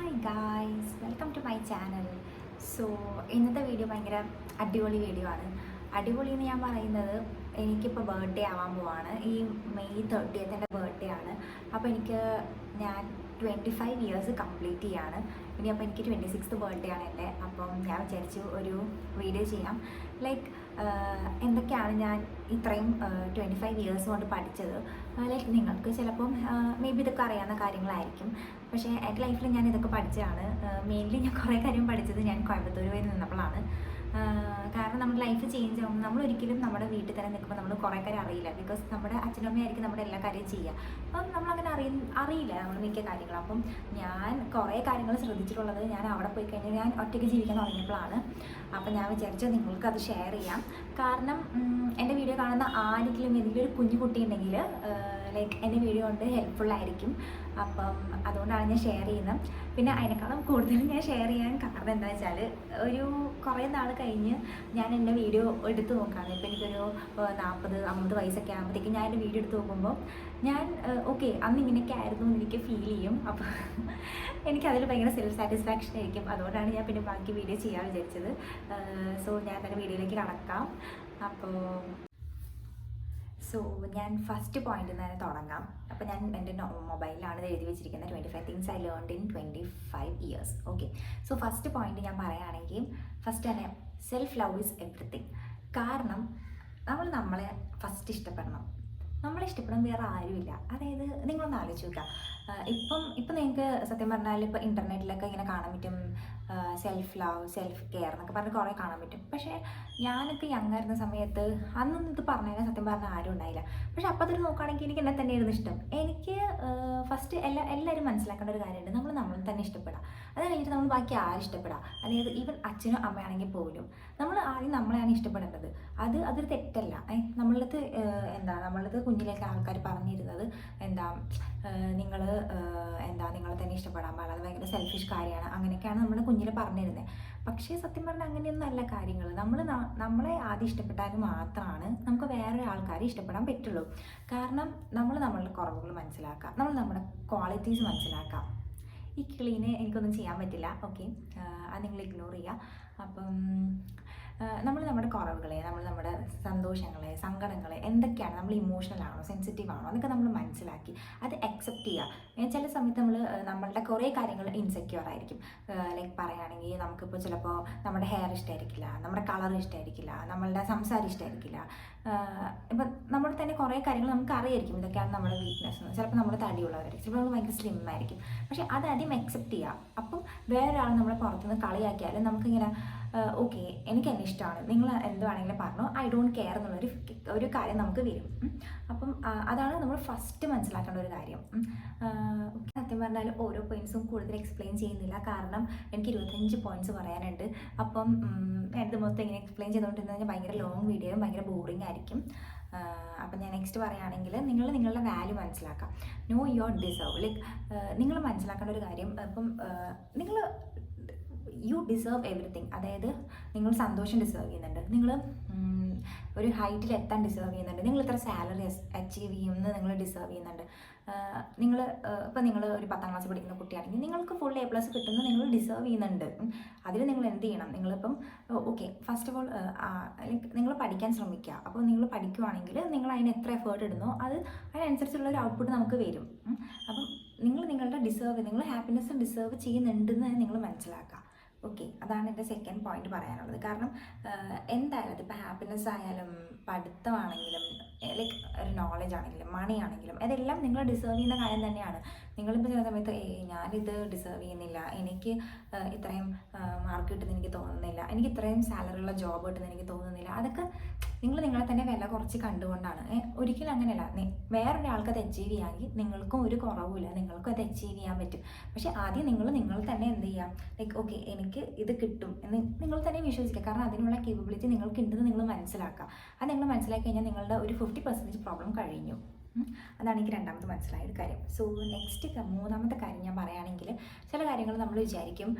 Hi guys, welcome to my channel. So ഇന്നത്തെ video ഭയങ്കര അടിപൊളി വീഡിയോ ആണ്. അടിപൊളി എന്ന് ഞാൻ പറയുന്നത്, എനിക്കിപ്പോൾ ബർത്ത്ഡേ ആവാൻ പോവാണ്. ഈ മെയ് 30th എൻ്റെ ബർത്ത്ഡേ ആണ്. അപ്പോൾ ഞാൻ 25 ഇയേഴ്സ് കംപ്ലീറ്റ് ചെയ്യാണ്. ഇനി അപ്പോൾ എനിക്ക് 26th ബർത്ത്ഡേ ആണ് എൻ്റെ. അപ്പം ഞാൻ വിചാരിച്ചു ഒരു വീഡിയോ ചെയ്യാം. ലൈക്ക് എന്തൊക്കെയാണ് ഞാൻ ഇത്രയും 25 ഇയേഴ്സ് കൊണ്ട് പഠിച്ചത്. ലൈക്ക് നിങ്ങൾക്ക് ചിലപ്പം മേ ബി ഇതൊക്കെ അറിയാവുന്ന കാര്യങ്ങളായിരിക്കും. പക്ഷേ എൻ്റെ ലൈഫിൽ ഞാൻ ഇതൊക്കെ പഠിച്ചതാണ്. മെയിൻലി ഞാൻ കുറേ കാര്യം പഠിച്ചത് ഞാൻ കോയമ്പത്തൂർ പോയി നിന്നപ്പോഴാണ്. കാരണം നമ്മുടെ ലൈഫ് ചേഞ്ച് ആകുമ്പോൾ നമ്മൾ ഒരിക്കലും നമ്മുടെ വീട്ടിൽ തന്നെ നിൽക്കുമ്പോൾ നമ്മൾ കുറേ കാര്യം അറിയില്ല. ബിക്കോസ് നമ്മുടെ അച്ഛനും അമ്മയായിരിക്കും നമ്മുടെ എല്ലാ കാര്യം ചെയ്യുക. അപ്പം നമ്മളങ്ങനെ അറിയില്ല നമ്മൾ മിക്ക കാര്യങ്ങളും. അപ്പം ഞാൻ കുറേ കാര്യങ്ങൾ ശ്രദ്ധിച്ചിട്ടുള്ളത് ഞാൻ അവിടെ പോയി കഴിഞ്ഞാൽ ഞാൻ ഒറ്റയ്ക്ക് ജീവിക്കാൻ തുടങ്ങിയപ്പോഴാണ്. അപ്പം ഞാൻ വിചാരിച്ചു നിങ്ങൾക്കത് ഷെയർ ചെയ്യാം. കാരണം എൻ്റെ വീഡിയോ കാണുന്ന ആരെങ്കിലും എന്തെങ്കിലും ഒരു കുഞ്ഞു കുട്ടി ഉണ്ടെങ്കിൽ ലൈക്ക് എൻ്റെ വീഡിയോ കൊണ്ട് ഹെൽപ്ഫുള്ളായിരിക്കും. അപ്പം അതുകൊണ്ടാണ് ഞാൻ ഷെയർ ചെയ്യുന്നത്. പിന്നെ അതിനേക്കാളും കൂടുതൽ ഞാൻ ഷെയർ ചെയ്യാൻ കാരണം എന്താ വെച്ചാൽ, ഒരു കുറേ നാൾ കഴിഞ്ഞ് ഞാൻ എൻ്റെ വീഡിയോ എടുത്ത് നോക്കുകയാണ്. ഇപ്പോൾ എനിക്കൊരു 40-50 വയസ്സൊക്കെ ആകുമ്പോഴത്തേക്കും ഞാൻ എൻ്റെ വീഡിയോ എടുത്ത് നോക്കുമ്പോൾ ഞാൻ ഓക്കെ അന്ന് ഇങ്ങനെയൊക്കെ ആയിരുന്നു എന്ന് എനിക്ക് ഫീൽ ചെയ്യും. അപ്പോൾ എനിക്കതിൽ ഭയങ്കര സെൽഫ് സാറ്റിസ്ഫാക്ഷൻ ആയിരിക്കും. അതുകൊണ്ടാണ് ഞാൻ പിന്നെ ബാക്കി വീഡിയോ ചെയ്യാൻ വിചാരിച്ചത്. സോ ഞാൻ എൻ്റെ വീഡിയോയിലേക്ക് കടക്കാം. ഞാൻ ഫസ്റ്റ് പോയിന്റിൽ നിന്ന് തന്നെ തുടങ്ങാം. അപ്പോൾ ഞാൻ എൻ്റെ മൊബൈലിലാണ് ഇത് എഴുതി വെച്ചിരിക്കുന്നത്, 25 things I learned in 25 years. Okay, so first point ഞാൻ പറയുകയാണെങ്കിൽ, ഫസ്റ്റ് തന്നെ സെൽഫ് ലവ് ഈസ് എവറിത്തിങ്. കാരണം നമ്മളെ ഫസ്റ്റ് ഇഷ്ടപ്പെടണം. നമ്മളെ ഇഷ്ടപ്പെടാൻ വേറെ ആരുമില്ല. അതായത് നിങ്ങളൊന്ന് ആലോചിച്ച് നോക്കുക. ഇപ്പം നിങ്ങൾക്ക് സത്യം പറഞ്ഞാൽ ഇപ്പോൾ ഇൻ്റർനെറ്റിലൊക്കെ ഇങ്ങനെ കാണാൻ പറ്റും സെൽഫ് ലവ്, സെൽഫ് കെയർ എന്നൊക്കെ പറഞ്ഞ് കുറേ കാണാൻ പറ്റും. പക്ഷേ ഞാനൊക്കെ യങ്ങായിരുന്ന സമയത്ത് അന്നൊന്നും ഇത് പറഞ്ഞാൽ സത്യം പറഞ്ഞാൽ ആരും ഉണ്ടായില്ല. പക്ഷെ അപ്പോൾ അതിൽ നോക്കുകയാണെങ്കിൽ എനിക്ക് എന്നെ തന്നെയായിരുന്നു ഇഷ്ടം. എനിക്ക് ഫസ്റ്റ് എല്ലാവരും മനസ്സിലാക്കേണ്ട ഒരു കാര്യമുണ്ട്, നമ്മൾ തന്നെ ഇഷ്ടപ്പെടാം. അത് കഴിഞ്ഞിട്ട് നമ്മൾ ബാക്കി ആരും ഇഷ്ടപ്പെടാം. അതായത് ഈവൻ അച്ഛനും അമ്മയാണെങ്കിൽ പോലും നമ്മൾ ആദ്യം നമ്മളെയാണ് ഇഷ്ടപ്പെടേണ്ടത്. അതൊരു തെറ്റല്ല. നമ്മളത് കുഞ്ഞിലേക്ക് ആൾക്കാർ പറഞ്ഞിരുന്നത് നിങ്ങളെ തന്നെ ഇഷ്ടപ്പെടാൻ പാടില്ല, അത് ഭയങ്കര സെൽഫിഷ് കാര്യമാണ്, അങ്ങനെയൊക്കെയാണ് നമ്മുടെ കുഞ്ഞിൽ പറഞ്ഞിരുന്നത്. പക്ഷേ സത്യം പറഞ്ഞാൽ അങ്ങനെയൊന്നും അല്ല കാര്യങ്ങൾ. നമ്മളെ ആദ്യം ഇഷ്ടപ്പെട്ടാൽ മാത്രമാണ് നമുക്ക് വേറെ ആൾക്കാരെ ഇഷ്ടപ്പെടാൻ പറ്റുള്ളൂ. കാരണം നമ്മളുടെ കുറവുകൾ മനസ്സിലാക്കാം, നമ്മുടെ ക്വാളിറ്റീസ് മനസ്സിലാക്കാം. ഈ കിളീനെ എനിക്കൊന്നും ചെയ്യാൻ പറ്റില്ല. ഓക്കെ, അത് നിങ്ങൾ ഇഗ്നോർ ചെയ്യുക. അപ്പം നമ്മുടെ കുറവുകളെ, നമ്മുടെ സന്തോഷങ്ങളെ, സങ്കടങ്ങളെ, എന്തൊക്കെയാണ്, നമ്മൾ ഇമോഷണൽ ആണോ സെൻസിറ്റീവ് ആണോ എന്നൊക്കെ നമ്മൾ മനസ്സിലാക്കി അത് അക്സെപ്റ്റ് ചെയ്യുക. ചില സമയത്ത് നമ്മളുടെ കുറേ കാര്യങ്ങൾ ഇൻസെക്യൂർ ആയിരിക്കും. ലൈക്ക് പറയുകയാണെങ്കിൽ നമുക്കിപ്പോൾ ചിലപ്പോൾ നമ്മുടെ ഹെയർ ഇഷ്ടമായിരിക്കില്ല, നമ്മുടെ കളർ ഇഷ്ടമായിരിക്കില്ല, നമ്മളുടെ സംസാരം ഇഷ്ടമായിരിക്കില്ല. ഇപ്പം നമ്മൾ തന്നെ കുറേ കാര്യങ്ങൾ നമുക്ക് അറിയായിരിക്കും ഇതൊക്കെയാണ് നമ്മുടെ വീക്ക്നെസ്. ചിലപ്പോൾ നമ്മൾ തടിയുള്ളവരായിരിക്കും, ചിലപ്പോൾ നമ്മൾ ഭയങ്കര സ്ലിം ആയിരിക്കും. പക്ഷേ അതാദ്യം അക്സെപ്റ്റ് ചെയ്യുക. അപ്പം വേറൊരാൾ നമ്മളെ പുറത്തുനിന്ന് കളിയാക്കിയാലും നമുക്കിങ്ങനെ ഓക്കെ എനിക്ക് എന്നെ ഇഷ്ടമാണ്, നിങ്ങൾ എന്ത് വേണമെങ്കിലും പറഞ്ഞോ, ഐ ഡോണ്ട് കെയർ എന്നുള്ളൊരു കാര്യം നമുക്ക് വരും. അപ്പം അതാണ് നമ്മൾ ഫസ്റ്റ് മനസ്സിലാക്കേണ്ട ഒരു കാര്യം. സത്യം പറഞ്ഞാൽ ഓരോ പോയിന്റ്സും കൂടുതൽ എക്സ്പ്ലെയിൻ ചെയ്യുന്നില്ല, കാരണം എനിക്ക് 25 പോയിന്റ്സ് പറയാനുണ്ട്. അപ്പം ഇത് മൊത്തം ഇങ്ങനെ എക്സ്പ്ലെയിൻ ചെയ്തുകൊണ്ടിരുന്നത് ഭയങ്കര ലോങ് വീഡിയോയും ഭയങ്കര ബോറിംഗ് ആയിരിക്കും. അപ്പം ഞാൻ നെക്സ്റ്റ് പറയുകയാണെങ്കിൽ, നിങ്ങളുടെ വാല്യൂ മനസ്സിലാക്കാം. No your deserve. ലൈക്ക് നിങ്ങൾ മനസ്സിലാക്കേണ്ട ഒരു കാര്യം, ഇപ്പം യു ഡിസേർവ് എവറിത്തിങ്. അതായത് നിങ്ങൾ സന്തോഷം ഡിസേർവ് ചെയ്യുന്നുണ്ട്, നിങ്ങൾ ഒരു ഹൈറ്റിൽ എത്താൻ ഡിസേർവ് ചെയ്യുന്നുണ്ട്, നിങ്ങൾ ഇത്ര സാലറി അച്ചീവ് ചെയ്യുമെന്ന് നിങ്ങൾ ഡിസേർവ് ചെയ്യുന്നുണ്ട്. നിങ്ങൾ ഒരു 10ാം ക്ലാസ് പഠിക്കുന്ന കുട്ടിയാണെങ്കിൽ നിങ്ങൾക്ക് ഫുൾ A+ കിട്ടുന്നത് നിങ്ങൾ ഡിസേർവ് ചെയ്യുന്നുണ്ട്. അതിൽ നിങ്ങൾ എന്ത് ചെയ്യണം? നിങ്ങളിപ്പം ഓക്കെ, ഫസ്റ്റ് ഓഫ് ഓൾ നിങ്ങൾ പഠിക്കാൻ ശ്രമിക്കുക. അപ്പോൾ നിങ്ങൾ പഠിക്കുവാണെങ്കിൽ നിങ്ങൾ അതിന് എത്ര എഫേർട്ട് ഇടുന്നോ അതിനനുസരിച്ചുള്ള ഒരു ഔട്ട്പുട്ട് നമുക്ക് വരും. അപ്പം നിങ്ങളുടെ നിങ്ങൾ ഹാപ്പിനെസ് ഡിസേർവ് ചെയ്യുന്നുണ്ടെന്ന് നിങ്ങൾ മനസ്സിലാക്കുക. ഓക്കെ, അതാണ് എൻ്റെ സെക്കൻഡ് പോയിന്റ് പറയാനുള്ളത്. കാരണം എന്തായാലും അതിപ്പോൾ ഹാപ്പിനെസ് ആയാലും പഠിത്തമാണെങ്കിലും ലൈക്ക് ഒരു നോളജ് ആണെങ്കിലും മണി ആണെങ്കിലും അതെല്ലാം നിങ്ങൾ ഡിസേർവ് ചെയ്യുന്ന കാര്യം തന്നെയാണ്. നിങ്ങളിപ്പോൾ ചില സമയത്ത് ഞാനിത് ഡിസേർവ് ചെയ്യുന്നില്ല, എനിക്ക് ഇത്രയും മാർക്ക് കിട്ടുന്ന എനിക്ക് തോന്നുന്നില്ല, എനിക്ക് ഇത്രയും സാലറി ഉള്ള ജോബ് കിട്ടുന്ന എനിക്ക് തോന്നുന്നില്ല, അതൊക്കെ നിങ്ങളെ തന്നെ വില കുറച്ച് കണ്ടുകൊണ്ടാണ്. ഒരിക്കലും അങ്ങനെയല്ല. വേറൊരാൾക്ക് അത് അച്ചീവ് ചെയ്യാമെങ്കിൽ നിങ്ങൾക്കും ഒരു കുറവുമില്ല, നിങ്ങൾക്കും അത് അച്ചീവ് ചെയ്യാൻ പറ്റും. പക്ഷേ ആദ്യം നിങ്ങൾ തന്നെ എന്ത് ചെയ്യാം, ലൈക്ക് ഓക്കെ എനിക്ക് ഇത് കിട്ടും എന്ന് നിങ്ങൾ തന്നെ വിശ്വസിക്കുക. കാരണം അതിനുള്ള കേപ്പബിലിറ്റി നിങ്ങൾക്ക് ഉണ്ടെന്ന് നിങ്ങൾ മനസ്സിലാക്കുക. അത് നിങ്ങൾ മനസ്സിലാക്കി കഴിഞ്ഞാൽ നിങ്ങളുടെ ഒരു 50% പ്രോബ്ലം കഴിഞ്ഞു. അതാണ് എനിക്ക് രണ്ടാമത് മനസ്സിലായ ഒരു കാര്യം. സോ നെക്സ്റ്റ് മൂന്നാമത്തെ കാര്യം ഞാൻ പറയുകയാണെങ്കിൽ, ചില കാര്യങ്ങൾ നമ്മൾ വിചാരിക്കും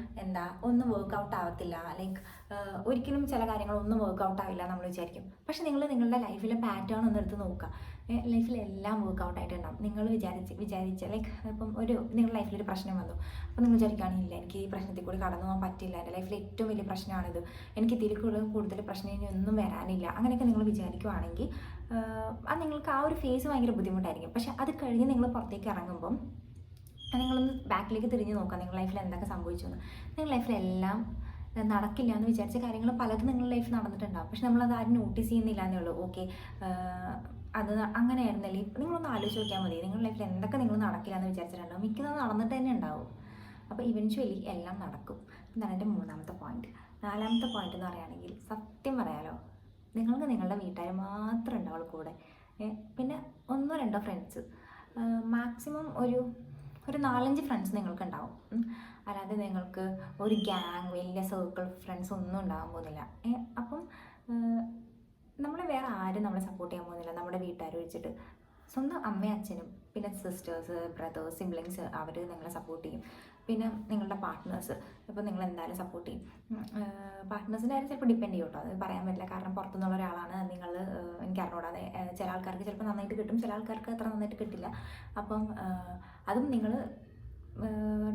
ഒന്നും വർക്കൗട്ട് ആവത്തില്ല, ലൈക്ക് ഒരിക്കലും ചില കാര്യങ്ങൾ ഒന്നും വർക്കൗട്ട് ആവില്ല നമ്മൾ വിചാരിക്കും. പക്ഷെ നിങ്ങൾ നിങ്ങളുടെ ലൈഫിലെ പാറ്റേൺ ഒന്ന് എടുത്ത് നോക്കുക. ലൈഫിലെല്ലാം വർക്കൗട്ട് ആയിട്ടുണ്ടാകും. നിങ്ങൾ വിചാരിച്ച ലൈക്ക് ഇപ്പം നിങ്ങളുടെ ലൈഫിലൊരു പ്രശ്നം വന്നു, അപ്പോൾ നിങ്ങൾ വിചാരിക്കുകയാണെങ്കില്ല എനിക്ക് ഈ പ്രശ്നത്തിൽ കൂടി കടന്നു പോകാൻ പറ്റില്ല, എൻ്റെ ലൈഫിലെ ഏറ്റവും വലിയ പ്രശ്നമാണിത്, എനിക്ക് ഇതിൽ കൂടുതൽ പ്രശ്നം ഇനി ഒന്നും വരാനില്ല, അങ്ങനെയൊക്കെ നിങ്ങൾ വിചാരിക്കുവാണെങ്കിൽ അത് നിങ്ങൾക്ക് ആ ഒരു ഫേസ് ഭയങ്കര ബുദ്ധിമുട്ടായിരിക്കും. പക്ഷെ അത് കഴിഞ്ഞ് നിങ്ങൾ പുറത്തേക്ക് ഇറങ്ങുമ്പം നിങ്ങളൊന്ന് ബാക്കിലേക്ക് തിരിഞ്ഞ് നോക്കുക, നിങ്ങളുടെ ലൈഫിൽ എന്തൊക്കെ സംഭവിച്ചു എന്ന്. നിങ്ങളുടെ ലൈഫിലെല്ലാം നടക്കില്ല എന്ന് വിചാരിച്ച കാര്യങ്ങൾ പലതും നിങ്ങളുടെ ലൈഫിൽ നടന്നിട്ടുണ്ടാകും. പക്ഷെ നമ്മളത് ആരും നോട്ടീസ് ചെയ്യുന്നില്ല എന്നേ ഉള്ളൂ. ഓക്കെ, അത് അങ്ങനെയായിരുന്നല്ലേ. നിങ്ങളൊന്ന് ആലോചിച്ച് നോക്കിയാൽ മതി, നിങ്ങളുടെ ലൈഫിൽ എന്തൊക്കെ നിങ്ങൾ നടക്കില്ല എന്ന് വിചാരിച്ചിട്ടുണ്ടാവും, മിക്കതും നടന്നിട്ട് തന്നെ ഉണ്ടാവും. അപ്പോൾ ഇവൻച്വലി എല്ലാം നടക്കും. എന്നാണ് എൻ്റെ മൂന്നാമത്തെ പോയിന്റ്. നാലാമത്തെ പോയിന്റ് എന്ന് പറയുകയാണെങ്കിൽ, സത്യം പറയാലോ, നിങ്ങൾക്ക് നിങ്ങളുടെ വീട്ടുകാർ മാത്രമേ ഉണ്ടാവുള്ളൂ കൂടെ. പിന്നെ 1-2 ഫ്രണ്ട്സ്, മാക്സിമം ഒരു 4-5 ഫ്രണ്ട്സ് നിങ്ങൾക്ക് ഉണ്ടാവും. അല്ലാതെ നിങ്ങൾക്ക് ഒരു ഗ്യാങ്, വലിയ സർക്കിൾ ഫ്രണ്ട്സ് ഒന്നും ഉണ്ടാകാൻ പോകുന്നില്ല. അപ്പം നമ്മളെ വേറെ ആരും നമ്മളെ സപ്പോർട്ട് ചെയ്യാൻ പോകുന്നില്ല, നമ്മുടെ വീട്ടുകാർ വെച്ചിട്ട്. സ്വന്തം അമ്മയും അച്ഛനും, പിന്നെ സിസ്റ്റേഴ്സ്, ബ്രദേഴ്സ്, സിബ്ലിങ്സ്, അവർ നിങ്ങളെ സപ്പോർട്ട് ചെയ്യും. പിന്നെ നിങ്ങളുടെ പാർട്ട്നേഴ്സ്, ഇപ്പോൾ നിങ്ങൾ എന്തായാലും സപ്പോർട്ട് ചെയ്യും. പാർട്ട്നേഴ്സിൻ്റെ കാര്യം ചിലപ്പോൾ ഡിപ്പെൻഡ് ചെയ്യും കേട്ടോ, അത് പറയാൻ പറ്റില്ല. കാരണം പുറത്തുനിന്നുള്ള ഒരാളാണ് നിങ്ങൾ, എനിക്ക് അറിഞ്ഞൂടാതെ ചില ആൾക്കാർക്ക് ചിലപ്പോൾ നന്നായിട്ട് കിട്ടും, ചില ആൾക്കാർക്ക് അത്ര നന്നായിട്ട് കിട്ടില്ല. അപ്പം അതും നിങ്ങൾ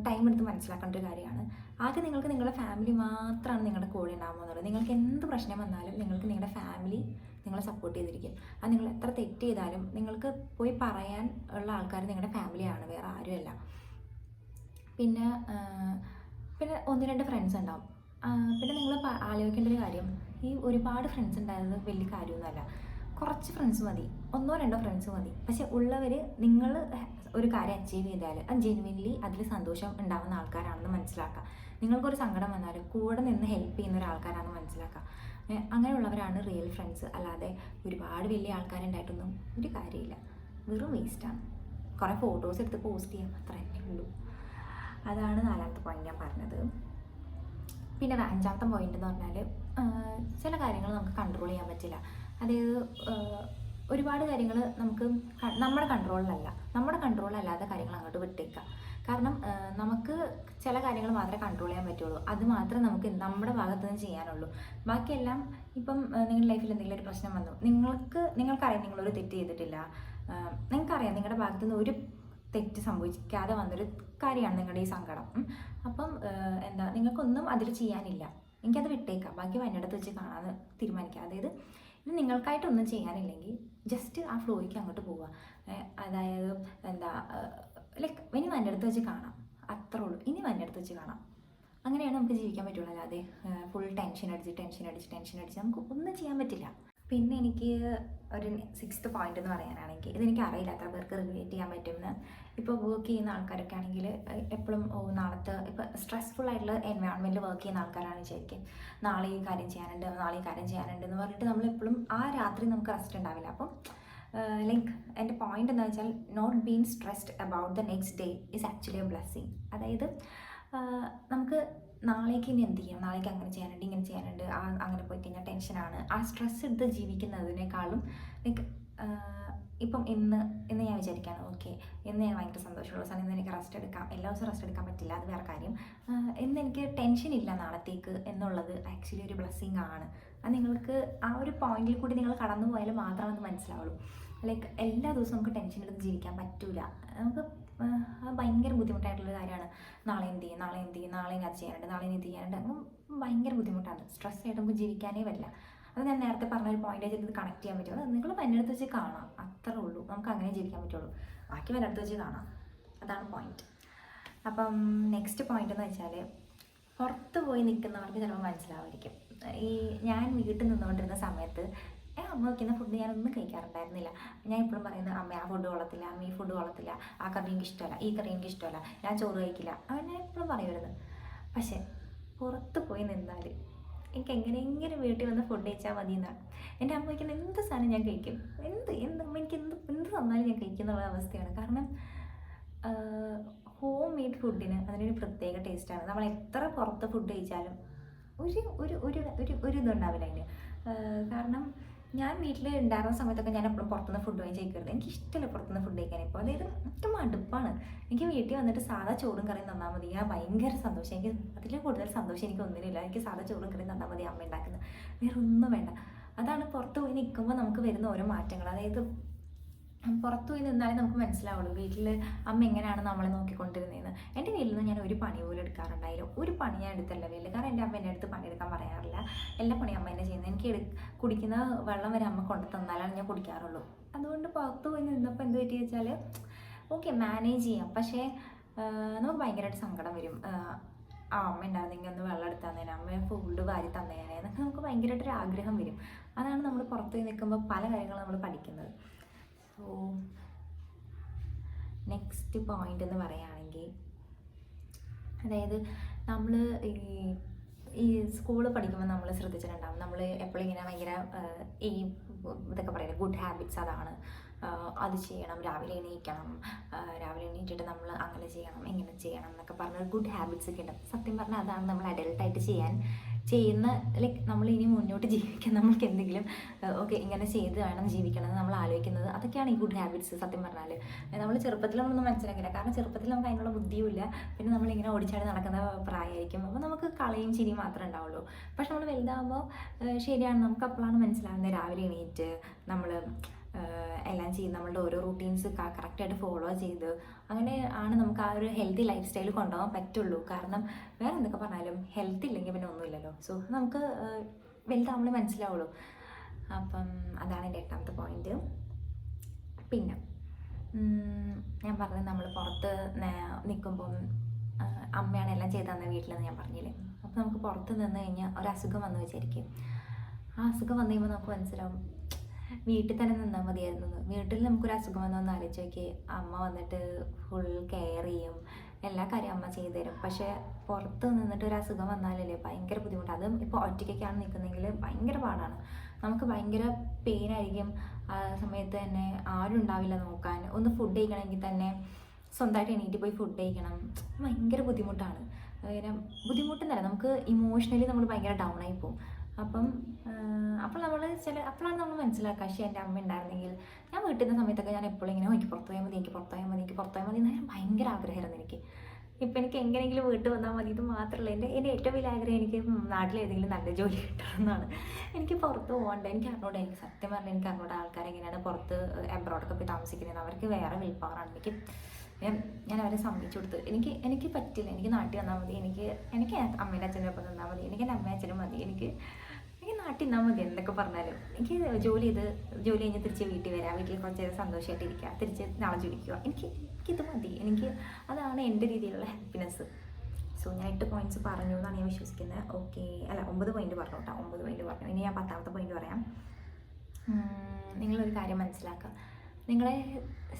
ടൈം എടുത്ത് മനസ്സിലാക്കേണ്ട ഒരു കാര്യമാണ്. ആദ്യം നിങ്ങൾക്ക് നിങ്ങളുടെ ഫാമിലി മാത്രമാണ് നിങ്ങളുടെ കൂടെ ഉണ്ടാകാൻ പോകുന്നത്. നിങ്ങൾക്ക് എന്ത് പ്രശ്നം വന്നാലും നിങ്ങൾക്ക് നിങ്ങളുടെ ഫാമിലി നിങ്ങളെ സപ്പോർട്ട് ചെയ്തിരിക്കും. അത് നിങ്ങൾ എത്ര തെറ്റ് ചെയ്താലും നിങ്ങൾക്ക് പോയി പറയാൻ ഉള്ള ആൾക്കാർ നിങ്ങളുടെ ഫാമിലിയാണ്, വേറെ ആരുമല്ല. പിന്നെ 1-2 ഫ്രണ്ട്സ് ഉണ്ടാവും. പിന്നെ നിങ്ങൾ ആലോചിക്കേണ്ട ഒരു കാര്യം, ഈ ഒരുപാട് ഫ്രണ്ട്സ് ഉണ്ടായത് വലിയ കാര്യമൊന്നുമല്ല. കുറച്ച് ഫ്രണ്ട്സ് മതി, 1-2 ഫ്രണ്ട്സ് മതി. പക്ഷെ ഉള്ളവർ, നിങ്ങൾ ഒരു കാര്യം അച്ചീവ് ചെയ്താൽ അത് ജെനുവിൻലി അതിൽ സന്തോഷം ഉണ്ടാകുന്ന ആൾക്കാരാണെന്ന് മനസ്സിലാക്കുക. നിങ്ങൾക്കൊരു സങ്കടം വന്നാൽ കൂടെ നിന്ന് ഹെൽപ്പ് ചെയ്യുന്ന ഒരാൾക്കാരാണെന്ന് മനസ്സിലാക്കുക. അങ്ങനെയുള്ളവരാണ് റിയൽ ഫ്രണ്ട്സ്. അല്ലാതെ ഒരുപാട് വലിയ ആൾക്കാരുണ്ടായിട്ടൊന്നും ഒരു കാര്യമില്ല, വെറും വേസ്റ്റാണ്. കുറേ ഫോട്ടോസ് എടുത്ത് പോസ്റ്റ് ചെയ്യാം, അത്ര തന്നെ ഉള്ളൂ. അതാണ് 4ാമത്തെ പോയിന്റ് ഞാൻ പറഞ്ഞത്. പിന്നെ 5ാമത്തെ പോയിന്റ് എന്ന് പറഞ്ഞാൽ, ചില കാര്യങ്ങൾ നമുക്ക് കൺട്രോൾ ചെയ്യാൻ പറ്റില്ല. അതായത് ഒരുപാട് കാര്യങ്ങൾ നമ്മുടെ കൺട്രോളിലല്ലാത്ത കാര്യങ്ങൾ അങ്ങോട്ട് വിട്ടേക്കുക. കാരണം നമുക്ക് ചില കാര്യങ്ങൾ മാത്രമേ കൺട്രോൾ ചെയ്യാൻ പറ്റുള്ളൂ, അത് മാത്രമേ നമുക്ക് നമ്മുടെ ഭാഗത്ത് നിന്ന് ചെയ്യാനുള്ളൂ. ബാക്കിയെല്ലാം ഇപ്പം നിങ്ങളുടെ ലൈഫിൽ എന്തെങ്കിലും ഒരു പ്രശ്നം വന്നു, നിങ്ങൾക്കറിയാം നിങ്ങളൊരു തെറ്റ് ചെയ്തിട്ടില്ല, നിങ്ങൾക്കറിയാം നിങ്ങളുടെ ഭാഗത്തു നിന്ന് ഒരു തെറ്റ് സംഭവിക്കാതെ വന്നൊരു കാര്യമാണ് നിങ്ങളുടെ ഈ സങ്കടം. അപ്പം നിങ്ങൾക്കൊന്നും അതിൽ ചെയ്യാനില്ല, എനിക്കത് വിട്ടേക്കാം, ബാക്കി വന്നിടത്ത് വെച്ച് കാണാതെ തീരുമാനിക്കാം. അതായത് ഇത് നിങ്ങൾക്കായിട്ടൊന്നും ചെയ്യാനില്ലെങ്കിൽ ജസ്റ്റ് ആ ഫ്ലോയ്ക്ക് അങ്ങോട്ട് പോവുക. അതായത് ലൈക്ക് ഇനി വന്നിടത്ത് വെച്ച് കാണാം, അത്രേ ഉള്ളൂ. ഇനി വന്നിടത്ത് വെച്ച് കാണാം, അങ്ങനെയാണ് നമുക്ക് ജീവിക്കാൻ പറ്റുള്ളൂ. അല്ലാതെ ഫുൾ ടെൻഷൻ അടിച്ച് നമുക്ക് ഒന്നും ചെയ്യാൻ പറ്റില്ല. പിന്നെ എനിക്ക് ഒരു 6th പോയിന്റ് എന്ന് പറയാനാണെങ്കിൽ, ഇതെനിക്ക് അറിയില്ല എത്ര പേർക്ക് റിലേറ്റ് ചെയ്യാൻ പറ്റുമെന്ന്. ഇപ്പോൾ വർക്ക് ചെയ്യുന്ന ആൾക്കാരൊക്കെ ആണെങ്കിൽ എപ്പോഴും നാളത്തെ ഇപ്പോൾ സ്ട്രെസ്ഫുൾ ആയിട്ടുള്ള എൻവയോൺമെൻറ്റിൽ വർക്ക് ചെയ്യുന്ന ആൾക്കാരാണ് വിചാരിക്കും, നാളെ ഈ കാര്യം ചെയ്യാനുണ്ട് എന്ന് പറഞ്ഞിട്ട് നമ്മളെപ്പോഴും ആ രാത്രി നമുക്ക് റെസ്റ്റ് ഉണ്ടാവില്ല. അപ്പം ലൈക്ക് എൻ്റെ പോയിന്റ് എന്താ വെച്ചാൽ, not being stressed about the next day is actually a blessing. അതായത് നമുക്ക് നാളേക്ക് ഇനി എന്ത് ചെയ്യാം, നാളേക്ക് അങ്ങനെ ചെയ്യാനുണ്ട് ഇങ്ങനെ ചെയ്യാനുണ്ട്, അങ്ങനെ പോയി കഴിഞ്ഞാൽ ടെൻഷനാണ്. ആ സ്ട്രെസ് എടുത്ത് ജീവിക്കുന്നതിനേക്കാളും ലൈക്ക് ഇപ്പം ഇന്ന് ഞാൻ വിചാരിക്കുകയാണ്, ഓക്കെ ഇന്ന് ഞാൻ ഭയങ്കര സന്തോഷമുള്ള ദിവസമാണ്, ഇന്ന് എനിക്ക് റെസ്റ്റ് എടുക്കാം. എല്ലാ ദിവസവും റെസ്റ്റ് എടുക്കാൻ പറ്റില്ല, അത് വേറെ കാര്യം. ഇന്ന് എനിക്ക് ടെൻഷൻ ഇല്ല നാളത്തേക്ക് എന്നുള്ളത് ആക്ച്വലി ഒരു ബ്ലെസ്സിങ് ആണ്. അത് നിങ്ങൾക്ക് ആ ഒരു പോയിന്റിൽ കൂടി നിങ്ങൾ കടന്നു പോയാൽ മാത്രമേ അത് മനസ്സിലാവുള്ളൂ. ലൈക്ക് എല്ലാ ദിവസവും നമുക്ക് ടെൻഷൻ എടുത്ത് ജീവിക്കാൻ പറ്റില്ല. നമുക്ക് അത് ഭയങ്കര ബുദ്ധിമുട്ടായിട്ടുള്ള കാര്യമാണ്. നാളെ എന്ത് ചെയ്യും, നാളെ ഇനി അത് ചെയ്യാനുണ്ട്, നാളെ ഇനി ഇത് ചെയ്യാനുണ്ട്, ഭയങ്കര ബുദ്ധിമുട്ടാണ്. സ്ട്രെസ് ആയിട്ട് നമുക്ക് ജീവിക്കാനേ പറ്റില്ല. അത് ഞാൻ നേരത്തെ പറഞ്ഞൊരു പോയിന്റ് ചെയ്ത് കണക്ട് ചെയ്യാൻ പറ്റുള്ളൂ. നിങ്ങൾ വന്നിടത്ത് വെച്ച് കാണാം, അത്രേ ഉള്ളൂ. നമുക്ക് അങ്ങനെ ജീവിക്കാൻ പറ്റുള്ളൂ, ബാക്കി വന്നിടത്ത് വെച്ച് കാണാം. അതാണ് പോയിന്റ്. അപ്പം നെക്സ്റ്റ് പോയിന്റ് എന്ന് വെച്ചാൽ, പുറത്ത് പോയി നിൽക്കുന്നവർക്ക് ചിലപ്പോൾ മനസ്സിലാവായിരിക്കും. ഞാൻ വീട്ടിൽ നിന്നുകൊണ്ടിരുന്ന സമയത്ത് അമ്മ വയ്ക്കുന്ന ഫുഡ് ഞാനൊന്നും കഴിക്കാറുണ്ടായിരുന്നില്ല. ഞാൻ എപ്പോഴും പറയുന്നത്, അമ്മ ആ ഫുഡ് കൊള്ളത്തില്ല, അമ്മ ഈ ഫുഡ് കൊള്ളത്തില്ല, ആ കറി എനിക്ക് ഇഷ്ടമല്ല, ഈ കറി എനിക്ക് ഇഷ്ടമല്ല, ഞാൻ ചോറ് കഴിക്കില്ല, അത് ഞാൻ എപ്പോഴും പറയുമായിരുന്നു. പക്ഷേ പുറത്ത് പോയി നിന്നാൽ എനിക്ക് എങ്ങനെയെങ്കിലും വീട്ടിൽ വന്ന് ഫുഡ് കഴിച്ചാൽ മതി എന്നാണ്. എൻ്റെ അമ്മ വയ്ക്കുന്ന എന്ത് സാധനം ഞാൻ കഴിക്കും, എനിക്ക് എന്ത് തന്നാലും ഞാൻ കഴിക്കുന്നുള്ള അവസ്ഥയാണ്. കാരണം ഹോം മെയ്ഡ് ഫുഡിന് അതിനൊരു പ്രത്യേക ടേസ്റ്റാണ്. നമ്മൾ എത്ര പുറത്ത് ഫുഡ് കഴിച്ചാലും ഒരു ഇതുണ്ടാവില്ല അതിന്. കാരണം ഞാൻ വീട്ടിൽ ഉണ്ടായിരുന്ന സമയത്തൊക്കെ ഞാൻ എപ്പോഴും പുറത്തുനിന്ന് ഫുഡ് വാങ്ങി കഴിക്കരുത്. എനിക്ക് ഇഷ്ടമല്ല പുറത്തുനിന്ന് ഫുഡ് കഴിക്കാൻ. ഇപ്പോൾ അതായത് എനിക്ക് മടുപ്പാണ്. എനിക്ക് വീട്ടിൽ വന്നിട്ട് സാധാ ചോറും കറിയും തന്നാൽ മതി, ഞാൻ ഭയങ്കര സന്തോഷം. എനിക്ക് അതിൽ കൂടുതൽ സന്തോഷം എനിക്ക് ഒന്നിനുമില്ല. എനിക്ക് സാധാ ചോറും കറിയും തന്നാൽ മതി, അമ്മ ഉണ്ടാക്കുന്നത്, വേറെ ഒന്നും വേണ്ട. അതാണ് പുറത്ത് പോയി നിൽക്കുമ്പോൾ നമുക്ക് വരുന്ന ഓരോ മാറ്റങ്ങൾ. അതായത് പുറത്തു പോയി നിന്നാലേ നമുക്ക് മനസ്സിലാവുള്ളൂ വീട്ടിൽ അമ്മ എങ്ങനെയാണ് നമ്മളെ നോക്കിക്കൊണ്ടിരുന്നതെന്ന്. എൻ്റെ വീട്ടിൽ നിന്ന് ഞാൻ ഒരു പണി പോലും എടുക്കാറുണ്ടായില്ല. ഒരു പണി ഞാൻ എടുത്തല്ല വീട്ടിൽ. കാരണം എൻ്റെ അമ്മ എൻ്റെ അടുത്ത് പണിയെടുക്കാൻ പറയാറില്ല. എല്ലാ പണിയും അമ്മ എന്നെ ചെയ്യുന്നത്. എനിക്ക് കുടിക്കുന്ന വെള്ളം വരെ അമ്മ കൊണ്ടു തന്നാലാണ് ഞാൻ കുടിക്കാറുള്ളൂ. അതുകൊണ്ട് പുറത്ത് പോയി നിന്നപ്പോൾ എന്ത് പറ്റി വെച്ചാൽ ഓക്കെ മാനേജ് ചെയ്യാം. പക്ഷേ നമുക്ക് ഭയങ്കരമായിട്ട് സങ്കടം വരും. അമ്മ ഉണ്ടായിരുന്നെങ്കിൽ ഒന്ന് വെള്ളം എടുത്ത് തന്നേനെ, അമ്മ ഫുഡ് വാരി തന്നേനെ എന്നൊക്കെ നമുക്ക് ഭയങ്കരമായിട്ടൊരു ആഗ്രഹം വരും. അതാണ് നമ്മൾ പുറത്ത് പോയി നിൽക്കുമ്പോൾ പല കാര്യങ്ങളും നമ്മൾ പഠിക്കുന്നത്. സോ നെക്സ്റ്റ് പോയിന്റ് എന്ന് പറയുകയാണെങ്കിൽ, അതായത് നമ്മൾ ഈ സ്കൂളിൽ പഠിക്കുമ്പോൾ നമ്മൾ ശ്രദ്ധിച്ചിട്ടുണ്ടാവും, നമ്മൾ എപ്പോഴും ഇങ്ങനെ ഭയങ്കര ഈ ഇതൊക്കെ പറയുന്നത് ഗുഡ് ഹാബിറ്റ്സ് അതാണ്, അത് ചെയ്യണം, രാവിലെ എണീക്കണം, രാവിലെ എണീറ്റിട്ട് നമ്മൾ അങ്ങനെ ചെയ്യണം ഇങ്ങനെ ചെയ്യണം എന്നൊക്കെ പറഞ്ഞ ഗുഡ് ഹാബിറ്റ്സ് ഒക്കെ ഉണ്ട്. സത്യം പറഞ്ഞാൽ അതാണ് നമ്മൾ അഡൽട്ടായിട്ട് ചെയ്യുന്ന ലൈക്ക് നമ്മൾ ഇനി മുന്നോട്ട് ജീവിക്കാൻ നമ്മൾക്ക് എന്തെങ്കിലും ഓക്കെ ഇങ്ങനെ ചെയ്ത് വേണം ജീവിക്കണം എന്ന് നമ്മൾ ആലോചിക്കുന്നത്. അതൊക്കെയാണ് ഈ ഗുഡ് ഹാബിറ്റ്സ്. സത്യം പറഞ്ഞാൽ നമ്മൾ ചെറുപ്പത്തിൽ നമ്മളൊന്നും മനസ്സിലാക്കില്ല. കാരണം ചെറുപ്പത്തിൽ നമുക്ക് അതിനുള്ള ബുദ്ധിയുമില്ല. പിന്നെ നമ്മളിങ്ങനെ ഓടിച്ചാടി നടക്കുന്ന പ്രായമായിരിക്കും. അപ്പോൾ നമുക്ക് കളയും ചിരി മാത്രമേ ഉണ്ടാവുള്ളൂ. പക്ഷെ നമ്മൾ വലുതാകുമ്പോൾ ശരിയാണ്, നമുക്ക് അപ്പോഴാണ് മനസ്സിലാകുന്നത് രാവിലെ എണീറ്റ് നമ്മൾ എല്ലാം ചെയ്ത് നമ്മളുടെ ഓരോ റൂട്ടീൻസ് കറക്റ്റായിട്ട് ഫോളോ ചെയ്ത് അങ്ങനെ ആണ് നമുക്ക് ആ ഒരു ഹെൽത്തി ലൈഫ് സ്റ്റൈൽ കൊണ്ടുപോകാൻ പറ്റുള്ളൂ. കാരണം വേറെ എന്തൊക്കെ പറഞ്ഞാലും ഹെൽത്ത് ഇല്ലെങ്കിൽ പിന്നെ ഒന്നുമില്ലല്ലോ. സോ നമുക്ക് വലുതാവുമ്പോൾ മനസ്സിലാവുള്ളൂ. അപ്പം അതാണ് എൻ്റെ 8ാമത്തെ പോയിന്റ്. പിന്നെ ഞാൻ പറഞ്ഞത് നമ്മൾ പുറത്ത് നിൽക്കുമ്പം അമ്മയാണ് എല്ലാം ചെയ്ത് തന്ന വീട്ടിലെന്ന് ഞാൻ പറഞ്ഞില്ലേ. അപ്പോൾ നമുക്ക് പുറത്ത് നിന്ന് കഴിഞ്ഞാൽ ഒരു അസുഖം വന്നു വിചാരിക്കും. ആ അസുഖം വന്നു കഴിയുമ്പോൾ നമുക്ക് മനസ്സിലാവും വീട്ടിൽ തന്നെ നിന്നാൽ മതിയായിരുന്നു. വീട്ടിൽ നമുക്കൊരു അസുഖം വന്നൊന്ന് ആലോചിച്ച് നോക്കി, അമ്മ വന്നിട്ട് ഫുൾ കെയർ ചെയ്യും, എല്ലാ കാര്യം അമ്മ ചെയ്തു തരും. പക്ഷേ പുറത്ത് നിന്നിട്ട് ഒരു അസുഖം വന്നാലല്ലേ ഭയങ്കര ബുദ്ധിമുട്ട്. അതും ഇപ്പോൾ ഒറ്റയ്ക്കൊക്കെയാണ് നിൽക്കുന്നതെങ്കിൽ ഭയങ്കര പാടാണ്. നമുക്ക് ഭയങ്കര പെയിനായിരിക്കും. ആ സമയത്ത് തന്നെ ആരും ഉണ്ടാവില്ല നോക്കാൻ. ഒന്ന് ഫുഡ് കഴിക്കണമെങ്കിൽ തന്നെ സ്വന്തമായിട്ട് എണീറ്റ് പോയി ഫുഡ് കഴിക്കണം. ഭയങ്കര ബുദ്ധിമുട്ടാണ്. ഇങ്ങനെ ബുദ്ധിമുട്ടെന്നല്ല, നമുക്ക് ഇമോഷണലി നമ്മൾ ഭയങ്കര ഡൗൺ ആയി പോകും. അപ്പോൾ അപ്പോഴാണ് നമ്മൾ മനസ്സിലാക്കുക പക്ഷേ എൻ്റെ അമ്മ ഉണ്ടായിരുന്നെങ്കിൽ. ഞാൻ വീട്ടിൽ നിന്ന് സമയത്തൊക്കെ ഞാൻ എപ്പോഴും ഇങ്ങനെ എനിക്ക് പുറത്ത് പോയാൽ മതി, എനിക്ക് പുറത്ത് പോയാൽ മതി, എനിക്ക് പുറത്ത് പോയാൽ മതി എന്ന് ഭയങ്കര ആഗ്രഹമായിരുന്നു എനിക്ക്. ഇപ്പം എനിക്ക് എങ്ങനെയെങ്കിലും വീട്ടിൽ വന്നാൽ മതി. ഇത് മാത്രമല്ല, എൻ്റെ ഏറ്റവും വലിയ ആഗ്രഹം എനിക്ക് നാട്ടിലേതെങ്കിലും നല്ല ജോലി കിട്ടണമെന്നാണ്. എനിക്ക് പുറത്ത് പോകണ്ട. എനിക്ക് അറിഞ്ഞൂടെ, എനിക്ക് സത്യം പറഞ്ഞാൽ എനിക്ക് അറിഞ്ഞൂടെ ആൾക്കാരെങ്ങനെയാണ് പുറത്ത് എബ്രോഡൊക്കെ പോയി താമസിക്കുന്നത്. അവർക്ക് വേറെ വിൽ പവറാണ്. ഞാൻ അവരെ സമ്മതിച്ചു കൊടുത്ത് എനിക്ക് പറ്റില്ല. എനിക്ക് നാട്ടിൽ വന്നാൽ മതി. എനിക്ക് അമ്മേൻ്റെ അച്ഛൻ്റെ ഒപ്പം നിന്നാൽ മതി. എനിക്ക് എൻ്റെ അമ്മയും അച്ഛനും മതി. എനിക്ക് നാട്ടിൽ നിന്നാൽ മതി. എന്തൊക്കെ പറഞ്ഞാലും എനിക്ക് ജോലി കഴിഞ്ഞ് തിരിച്ച് വീട്ടിൽ വരാം, വീട്ടിൽ കുറച്ച് നേരം സന്തോഷമായിട്ട് ഇരിക്കുക, തിരിച്ച് നാളെ ജോലിക്കുക. എനിക്കിത് മതി. അതാണ് എൻ്റെ രീതിയിലുള്ള ഹാപ്പിനെസ്. സോ ഞാൻ 8 പോയിന്റ്സ് പറഞ്ഞു എന്നാണ് ഞാൻ വിശ്വസിക്കുന്നത്. ഓക്കെ, അല്ല 9 പോയിന്റ് പറഞ്ഞു കേട്ടോ. 9 പോയിന്റ് പറഞ്ഞു. ഇനി ഞാൻ 10ാമത്തെ പോയിന്റ് പറയാം. നിങ്ങളൊരു കാര്യം മനസ്സിലാക്കുക, നിങ്ങളെ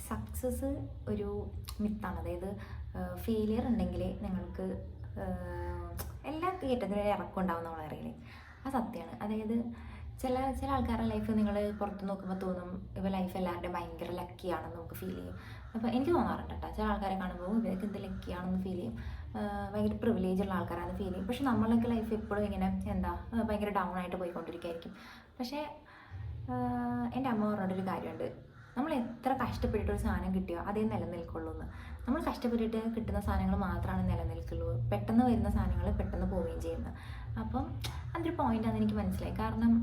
സക്സസ് ഒരു മിത്താണ്. അതായത് ഫെയിലിയർ ഉണ്ടെങ്കിൽ നിങ്ങൾക്ക് എല്ലാ ഘട്ടത്തിലും ഇറക്കം ഉണ്ടാവും നമ്മൾ അറിയില്ലേ. അത് സത്യമാണ്. അതായത് ചില ആൾക്കാരുടെ ലൈഫ് നിങ്ങൾ പുറത്ത് നോക്കുമ്പോൾ തോന്നും ഇവ ലൈഫ് എല്ലാവരുടെയും ഭയങ്കര ലക്കിയാണെന്ന് നമുക്ക് ഫീൽ ചെയ്യും. അപ്പോൾ എനിക്ക് തോന്നാറുണ്ട് കേട്ടോ, ചില ആൾക്കാരെ കാണുമ്പോൾ ഇവർക്ക് എന്ത് ലക്കിയാണെന്ന് ഫീൽ ചെയ്യും, ഭയങ്കര പ്രിവിലേജ് ഉള്ള ആൾക്കാരാണെന്ന് ഫീൽ ചെയ്യും. പക്ഷെ നമ്മളൊക്കെ ലൈഫ് എപ്പോഴും ഇങ്ങനെ ഭയങ്കര ഡൗൺ ആയിട്ട് പോയിക്കൊണ്ടിരിക്കുകയായിരിക്കും. പക്ഷേ എൻ്റെ അമ്മ പറഞ്ഞൊരു കാര്യമുണ്ട്, നമ്മൾ എത്ര കഷ്ടപ്പെട്ടിട്ടൊരു സാധനം കിട്ടിയോ അതേ നിലനിൽക്കുള്ളൂ എന്ന്. നമ്മൾ കഷ്ടപ്പെട്ടിട്ട് കിട്ടുന്ന സാധനങ്ങൾ മാത്രമാണ് നിലനിൽക്കുള്ളൂ. പെട്ടെന്ന് വരുന്ന സാധനങ്ങൾ പെട്ടെന്ന് പോവുകയും ചെയ്യുന്നത്. അപ്പം അതൊരു പോയിൻ്റാണെന്ന് എനിക്ക് മനസ്സിലായി. കാരണം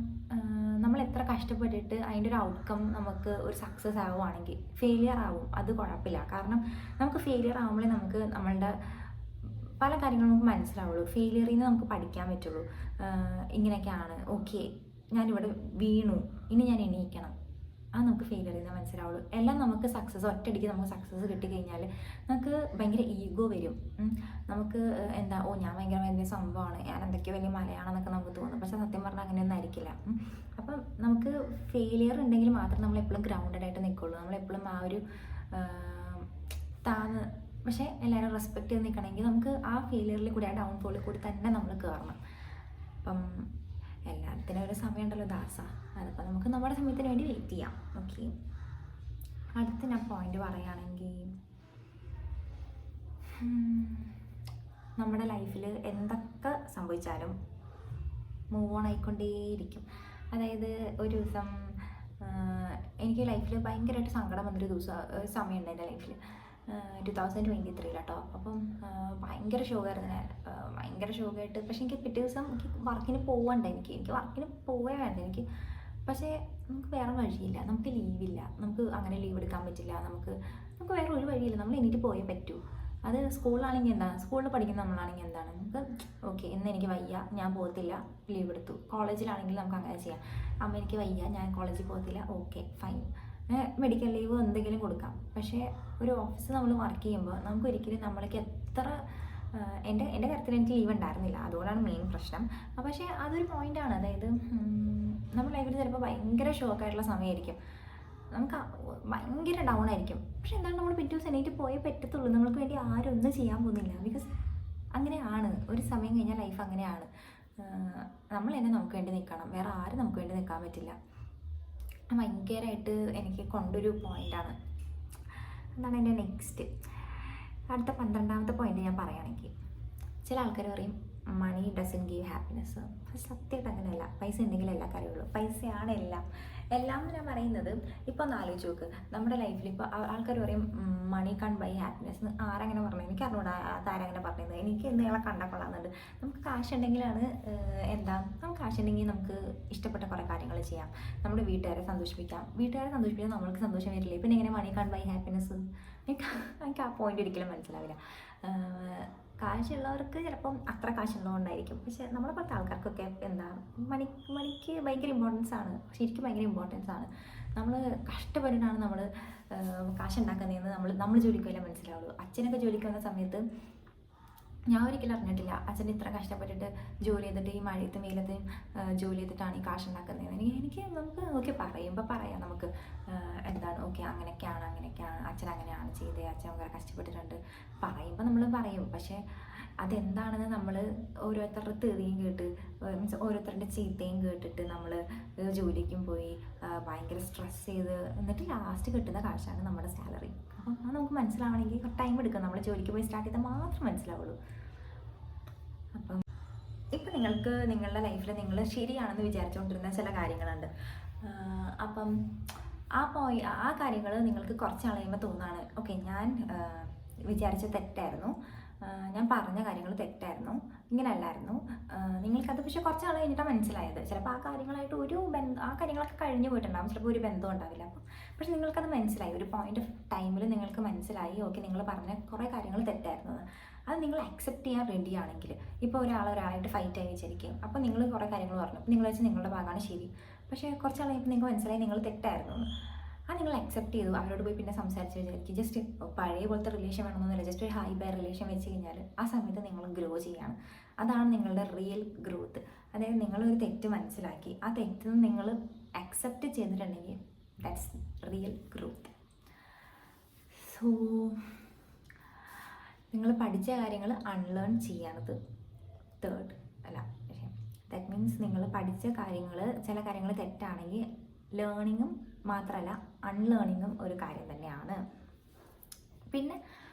നമ്മൾ എത്ര കഷ്ടപ്പെട്ടിട്ട് അതിൻ്റെ ഒരു ഔട്ട്കം നമുക്ക് ഒരു സക്സസ് ആവുകയാണെങ്കിൽ ഫെയിലിയർ ആവും, അത് കുഴപ്പമില്ല. കാരണം നമുക്ക് ഫെയിലിയർ ആകുമ്പോഴേ നമുക്ക് നമ്മളുടെ പല കാര്യങ്ങളും നമുക്ക് മനസ്സിലാവുള്ളൂ. ഫെയിലിയറിൽ നിന്ന് നമുക്ക് പഠിക്കാൻ പറ്റുള്ളൂ. ഇങ്ങനെയൊക്കെയാണ്, ഓക്കെ ഞാനിവിടെ വീണു, ഇനി ഞാൻ എണീക്കണം, അത് നമുക്ക് ഫെയിലിയറിൽ നിന്ന് മനസ്സിലാവുള്ളൂ. എല്ലാം നമുക്ക് സക്സസ് ഒറ്റയടിക്ക് നമുക്ക് സക്സസ് കിട്ടിക്കഴിഞ്ഞാൽ നമുക്ക് ഭയങ്കര ഈഗോ വരും. നമുക്ക് ഞാൻ ഭയങ്കര വലിയ സംഭവമാണ്, ഞാൻ എന്തൊക്കെയോ വലിയ മലയാണെന്നൊക്കെ നമുക്ക് തോന്നും. പക്ഷേ സത്യം പറഞ്ഞാൽ അങ്ങനെയൊന്നും ആയിരിക്കില്ല. അപ്പം നമുക്ക് ഫെയിലിയർ ഉണ്ടെങ്കിൽ മാത്രം നമ്മളെപ്പോഴും ഗ്രൗണ്ടഡ് ആയിട്ട് നിൽക്കുള്ളൂ. നമ്മളെപ്പോഴും ആ ഒരു പക്ഷേ എല്ലാവരും റെസ്പെക്റ്റ് ചെയ്ത് നിൽക്കണമെങ്കിൽ നമുക്ക് ആ ഫെയിലിയറിൽ കൂടി ആ ഡൗൺഫോളിൽ കൂടി തന്നെ നമ്മൾ കയറണം. അപ്പം എല്ലാത്തിനും ഒരു സമയമുണ്ടല്ലോ ദാസ, അതിപ്പോൾ നമുക്ക് നമ്മുടെ സമയത്തിന് വേണ്ടി വെയിറ്റ് ചെയ്യാം. ഓക്കെ, അടുത്ത ഞാൻ പോയിന്റ് പറയുകയാണെങ്കിൽ, നമ്മുടെ ലൈഫിൽ എന്തൊക്കെ സംഭവിച്ചാലും മൂവ് ഓൺ ആയിക്കൊണ്ടേയിരിക്കും. അതായത് ഒരു ദിവസം എനിക്ക് ലൈഫിൽ ഭയങ്കരമായിട്ട് സങ്കടം വന്നൊരു സമയമുണ്ട് എൻ്റെ ലൈഫിൽ 2023 കേട്ടോ. അപ്പം ഭയങ്കര ഷോക്കായിരുന്നു ഞാൻ, ഭയങ്കര ഷോക്കായിട്ട്. പക്ഷെ എനിക്ക് പിറ്റേ ദിവസം എനിക്ക് വർക്കിന് പോകണ്ട, എനിക്ക് വർക്കിന് പോവേ വേണ്ട എനിക്ക്. പക്ഷേ നമുക്ക് വേറെ വഴിയില്ല, നമുക്ക് ലീവില്ല, നമുക്ക് അങ്ങനെ ലീവ് എടുക്കാൻ പറ്റില്ല, നമുക്ക് വേറെ ഒരു വഴിയില്ല, നമ്മൾ എണീറ്റ് പോയേ പറ്റൂ. അത് സ്കൂളിലാണെങ്കിൽ എന്താണ്, സ്കൂളിൽ പഠിക്കുന്ന നമ്മളാണെങ്കിൽ എന്താണ്, നമുക്ക് ഓക്കെ ഇന്ന് എനിക്ക് വയ്യ ഞാൻ പോകത്തില്ല, ലീവ് എടുത്തു. കോളേജിലാണെങ്കിൽ നമുക്ക് അങ്ങനെ ചെയ്യാം, അമ്മ എനിക്ക് വയ്യ ഞാൻ കോളേജിൽ പോകത്തില്ല, ഓക്കെ ഫൈൻ, മെഡിക്കൽ ലീവ് എന്തെങ്കിലും കൊടുക്കാം. പക്ഷേ ഒരു ഓഫീസ് നമ്മൾ വർക്ക് ചെയ്യുമ്പോൾ നമുക്ക് ഒരിക്കലും നമ്മൾക്ക് എത്ര എൻ്റെ കാര്യത്തിൽ എനിക്ക് ലീവ് ഉണ്ടായിരുന്നില്ല, അതുകൊണ്ടാണ് മെയിൻ പ്രശ്നം. പക്ഷേ അതൊരു പോയിൻ്റാണ്. അതായത് നമ്മുടെ ലൈഫിൽ ചിലപ്പോൾ ഭയങ്കര ഷോക്കായിട്ടുള്ള സമയമായിരിക്കും, നമുക്ക് ഭയങ്കര ഡൗൺ ആയിരിക്കും. പക്ഷെ എന്താണ്, നമ്മൾ പിറ്റേ ദിവസം എണീറ്റ് പോയേ പറ്റത്തുള്ളൂ, നമ്മൾക്ക് വേണ്ടി ആരും ഒന്നും ചെയ്യാൻ പോകുന്നില്ല. ബിക്കോസ് അങ്ങനെയാണ്, ഒരു സമയം കഴിഞ്ഞാൽ ലൈഫ് അങ്ങനെയാണ്. നമ്മൾ തന്നെ നമുക്ക് വേണ്ടി നിൽക്കണം, വേറെ ആരും നമുക്ക് വേണ്ടി നിൽക്കാൻ പറ്റില്ല. ഭയങ്കരമായിട്ട് എനിക്ക് കൊണ്ടൊരു പോയിൻ്റാണ്. എന്താണ് എൻ്റെ നെക്സ്റ്റ് അടുത്ത 12ാമത്തെ പോയിന്റ് ഞാൻ പറയുകയാണെങ്കിൽ, ചില ആൾക്കാർ പറയും മണി ഡസൻ ഗീവ് ഹാപ്പിനെസ്. സത്യമായിട്ട് അങ്ങനെയല്ല. പൈസ ഉണ്ടെങ്കിൽ എല്ലാ കാര്യമുള്ളൂ, പൈസയാണ് എല്ലാം എന്ന് ഞാൻ പറയുന്നത്. ഇപ്പോൾ ഒന്ന് ആലോചിച്ച് നോക്ക്, നമ്മുടെ ലൈഫിൽ ഇപ്പോൾ ആൾക്കാർ പറയും മണി കാൺ ബൈ ഹാപ്പിനെസ്. ആരങ്ങനെ പറഞ്ഞു, എനിക്ക് അറിഞ്ഞൂടാ ആരങ്ങനെ പറഞ്ഞത്, എനിക്ക് എന്തെങ്കിലും കണ്ടാൽ കൊള്ളാമെന്നുണ്ട്. നമുക്ക് കാശുണ്ടെങ്കിലാണ് നമുക്ക് കാശുണ്ടെങ്കിൽ നമുക്ക് ഇഷ്ടപ്പെട്ട കുറേ കാര്യങ്ങൾ ചെയ്യാം, നമ്മുടെ വീട്ടുകാരെ സന്തോഷിപ്പിക്കാം നമ്മൾക്ക് സന്തോഷം വരില്ലേ. പിന്നെ എങ്ങനെ മണി കാൺ ബൈ ഹാപ്പിനെസ്? എനിക്ക് ആ പോയിന്റ് ഒരിക്കലും മനസ്സിലാവില്ല. കാശുള്ളവർക്ക് ചിലപ്പം അത്ര കാശുള്ളതുകൊണ്ടായിരിക്കും, പക്ഷെ നമ്മളെ പോലത്തെ ആൾക്കാർക്കൊക്കെ മണിക്ക് ഭയങ്കര ഇമ്പോർട്ടൻസ് ആണ്, ശരിക്കും ഭയങ്കര ഇമ്പോർട്ടൻസ് ആണ്. നമ്മൾ കഷ്ടപ്പെട്ടിട്ടാണ് നമ്മൾ കാശുണ്ടാക്കുന്നതെന്ന് നമ്മൾ ജോലിക്ക് വല്ല മനസ്സിലാവുള്ളൂ. അച്ഛനൊക്കെ ജോലിക്ക് വന്ന സമയത്ത് ഞാൻ ഒരിക്കലും അറിഞ്ഞിട്ടില്ല അച്ഛൻ ഇത്ര കഷ്ടപ്പെട്ടിട്ട് ജോലി ചെയ്തിട്ട് ഈ മഴയത്തും വെയിലത്തും ജോലി ചെയ്തിട്ടാണ് ഈ കാശുണ്ടാക്കുന്നത്. നമുക്ക് ഓക്കെ പറയുമ്പോൾ പറയാം, നമുക്ക് ഓക്കെ അങ്ങനെയൊക്കെയാണ് അച്ഛൻ അങ്ങനെയാണ് ചെയ്തത്, അച്ഛൻ ഭയങ്കര കഷ്ടപ്പെട്ടിട്ടുണ്ട് പറയുമ്പോൾ നമ്മൾ പറയും. പക്ഷേ അതെന്താണെന്ന് നമ്മൾ ഓരോരുത്തരുടെ തെറിയും കേട്ട്, മീൻസ് ഓരോരുത്തരുടെ ചീത്തയും കേട്ടിട്ട് നമ്മൾ ജോലിക്കും പോയി ഭയങ്കര സ്ട്രെസ് ചെയ്ത് എന്നിട്ട് ലാസ്റ്റ് കിട്ടുന്ന കാശാണ് നമ്മുടെ സാലറി. അപ്പം അത് നമുക്ക് മനസ്സിലാവണമെങ്കിൽ ടൈം എടുക്കും, നമ്മൾ ജോലിക്ക് പോയി സ്റ്റാർട്ട് ചെയ്താൽ മാത്രം മനസ്സിലാവുള്ളൂ. അപ്പം ഇപ്പം നിങ്ങൾക്ക് നിങ്ങളുടെ ലൈഫിൽ നിങ്ങൾ ശരിയാണെന്ന് വിചാരിച്ചുകൊണ്ടിരുന്ന ചില കാര്യങ്ങളുണ്ട്. അപ്പം ആ കാര്യങ്ങൾ നിങ്ങൾക്ക് കുറച്ച് നാൾ കഴിയുമ്പോൾ തോന്നുകയാണ് ഓക്കെ ഞാൻ വിചാരിച്ച തെറ്റായിരുന്നു, ഞാൻ പറഞ്ഞ കാര്യങ്ങൾ തെറ്റായിരുന്നു, ഇങ്ങനെയല്ലായിരുന്നു. നിങ്ങൾക്കത് പക്ഷേ കുറച്ച് നാൾ കഴിഞ്ഞിട്ടാണ് മനസ്സിലായത്. ചിലപ്പോൾ ആ കാര്യങ്ങളായിട്ട് ആ കാര്യങ്ങളൊക്കെ കഴിഞ്ഞു പോയിട്ടുണ്ടാകും, ചിലപ്പോൾ ഒരു ബന്ധം ഉണ്ടാവില്ല. അപ്പം പക്ഷെ നിങ്ങൾക്കത് മനസ്സിലായി, ഒരു പോയിന്റ് ഓഫ് ടൈമിൽ നിങ്ങൾക്ക് മനസ്സിലായി ഓക്കെ നിങ്ങൾ പറഞ്ഞ കുറേ കാര്യങ്ങൾ തെറ്റായിരുന്നു. അത് നിങ്ങൾ അക്സെപ്റ്റ് ചെയ്യാൻ റെഡി ആണെങ്കിൽ, ഇപ്പോൾ ഒരാളായിട്ട് ഫൈറ്റ് ആയി വിചാരിക്കും, അപ്പോൾ നിങ്ങൾ കുറേ കാര്യങ്ങൾ പറഞ്ഞു, അപ്പോൾ നിങ്ങൾ വെച്ച് നിങ്ങളുടെ ഭാഗമാണ് ശരി, പക്ഷേ കുറച്ച് നാൾ കഴിഞ്ഞപ്പോൾ നിങ്ങൾക്ക് മനസ്സിലായി നിങ്ങൾ തെറ്റായിരുന്നു. അത് നിങ്ങൾ അക്സെപ്റ്റ് ചെയ്തു, അവരോട് പോയി പിന്നെ സംസാരിച്ച് വിചാരിക്കും. ജസ്റ്റ് പഴയ പോലത്തെ റിലേഷൻ വേണമെന്നൊന്നുമില്ല, ജസ്റ്റ് ഒരു ഹൈ ബൈ റിലേഷൻ വെച്ച് കഴിഞ്ഞാൽ ആ സമയത്ത് നിങ്ങൾ ഗ്രോ ചെയ്യാണ്. അതാണ് നിങ്ങളുടെ റിയൽ ഗ്രോത്ത്. അതായത് നിങ്ങളൊരു തെറ്റ് മനസ്സിലാക്കി ആ തെറ്റിൽ നിന്ന് നിങ്ങൾ അക്സെപ്റ്റ് ചെയ്തിട്ടുണ്ടെങ്കിൽ ദാറ്റ്സ് റിയൽ ഗ്രോത്ത്. സോ നിങ്ങൾ പഠിച്ച കാര്യങ്ങൾ അൺലേൺ ചെയ്യാനത് തേർഡ് അല്ല, പക്ഷേ ദാറ്റ് മീൻസ് നിങ്ങൾ പഠിച്ച കാര്യങ്ങൾ ചില കാര്യങ്ങൾ തെറ്റാണെങ്കിൽ ലേണിങ്ങും മാത്രമല്ല അൺലേണിങ്ങും ഒരു കാര്യം തന്നെയാണ്. പിന്നെ